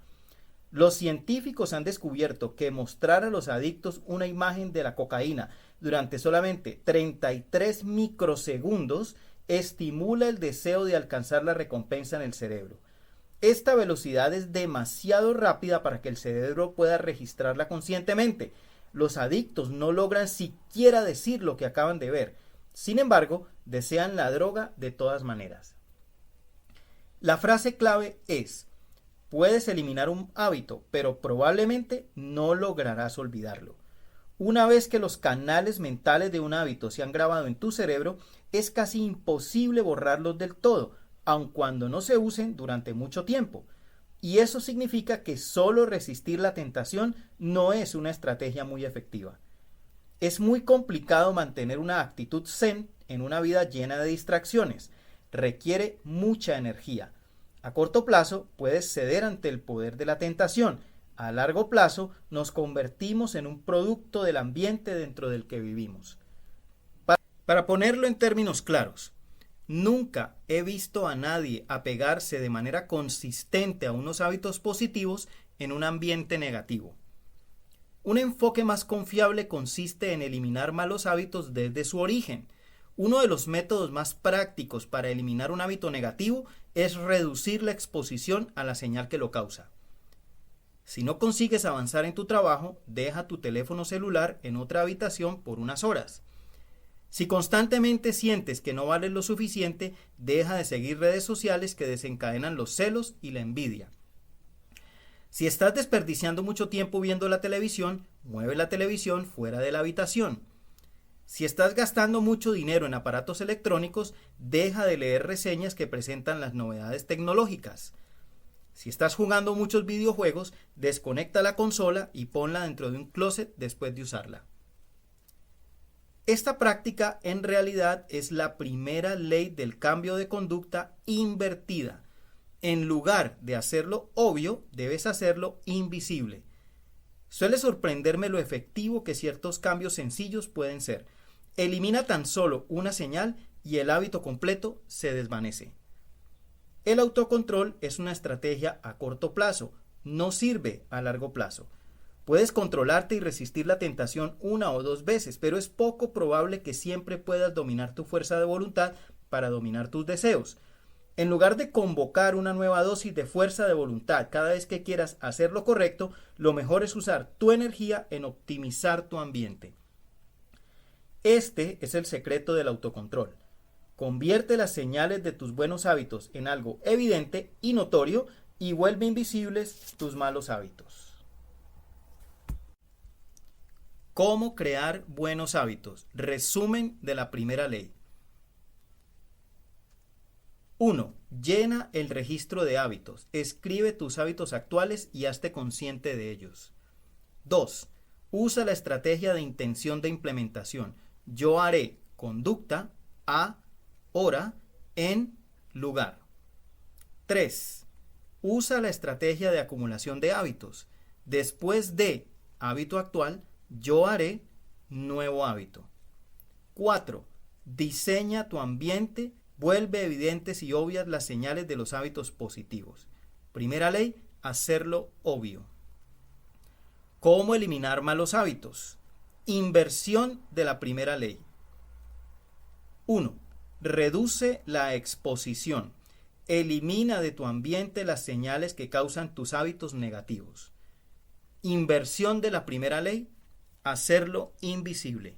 Los científicos han descubierto que mostrar a los adictos una imagen de la cocaína durante solamente 33 microsegundos estimula el deseo de alcanzar la recompensa en el cerebro. Esta velocidad es demasiado rápida para que el cerebro pueda registrarla conscientemente. Los adictos no logran siquiera decir lo que acaban de ver. Sin embargo, desean la droga de todas maneras. La frase clave es: puedes eliminar un hábito, pero probablemente no lograrás olvidarlo. Una vez que los canales mentales de un hábito se han grabado en tu cerebro, es casi imposible borrarlos del todo, aun cuando no se usen durante mucho tiempo. Y eso significa que solo resistir la tentación no es una estrategia muy efectiva. Es muy complicado mantener una actitud zen en una vida llena de distracciones. Requiere mucha energía. A corto plazo puedes ceder ante el poder de la tentación. A largo plazo nos convertimos en un producto del ambiente dentro del que vivimos. Para ponerlo en términos claros, nunca he visto a nadie apegarse de manera consistente a unos hábitos positivos en un ambiente negativo. Un enfoque más confiable consiste en eliminar malos hábitos desde su origen. Uno de los métodos más prácticos para eliminar un hábito negativo es reducir la exposición a la señal que lo causa. Si no consigues avanzar en tu trabajo, deja tu teléfono celular en otra habitación por unas horas. Si constantemente sientes que no vales lo suficiente, deja de seguir redes sociales que desencadenan los celos y la envidia. Si estás desperdiciando mucho tiempo viendo la televisión, mueve la televisión fuera de la habitación. Si estás gastando mucho dinero en aparatos electrónicos, deja de leer reseñas que presentan las novedades tecnológicas. Si estás jugando muchos videojuegos, desconecta la consola y ponla dentro de un closet después de usarla. Esta práctica en realidad es la primera ley del cambio de conducta invertida. En lugar de hacerlo obvio, debes hacerlo invisible. Suele sorprenderme lo efectivo que ciertos cambios sencillos pueden ser. Elimina tan solo una señal y el hábito completo se desvanece. El autocontrol es una estrategia a corto plazo, no sirve a largo plazo. Puedes controlarte y resistir la tentación una o dos veces, pero es poco probable que siempre puedas dominar tu fuerza de voluntad para dominar tus deseos. En lugar de convocar una nueva dosis de fuerza de voluntad cada vez que quieras hacer lo correcto, lo mejor es usar tu energía en optimizar tu ambiente. Este es el secreto del autocontrol. Convierte las señales de tus buenos hábitos en algo evidente y notorio y vuelve invisibles tus malos hábitos. ¿Cómo crear buenos hábitos? Resumen de la primera ley. 1. Llena el registro de hábitos. Escribe tus hábitos actuales y hazte consciente de ellos. 2. Usa la estrategia de intención de implementación. Yo haré conducta, a, hora, en, lugar. 3. Usa la estrategia de acumulación de hábitos. Después de hábito actual, yo haré nuevo hábito. 4. Diseña tu ambiente. Vuelve evidentes y obvias las señales de los hábitos positivos. Primera ley, hacerlo obvio. ¿Cómo eliminar malos hábitos? Inversión de la primera ley. 1. Reduce la exposición. Elimina de tu ambiente las señales que causan tus hábitos negativos. Inversión de la primera ley, hacerlo invisible.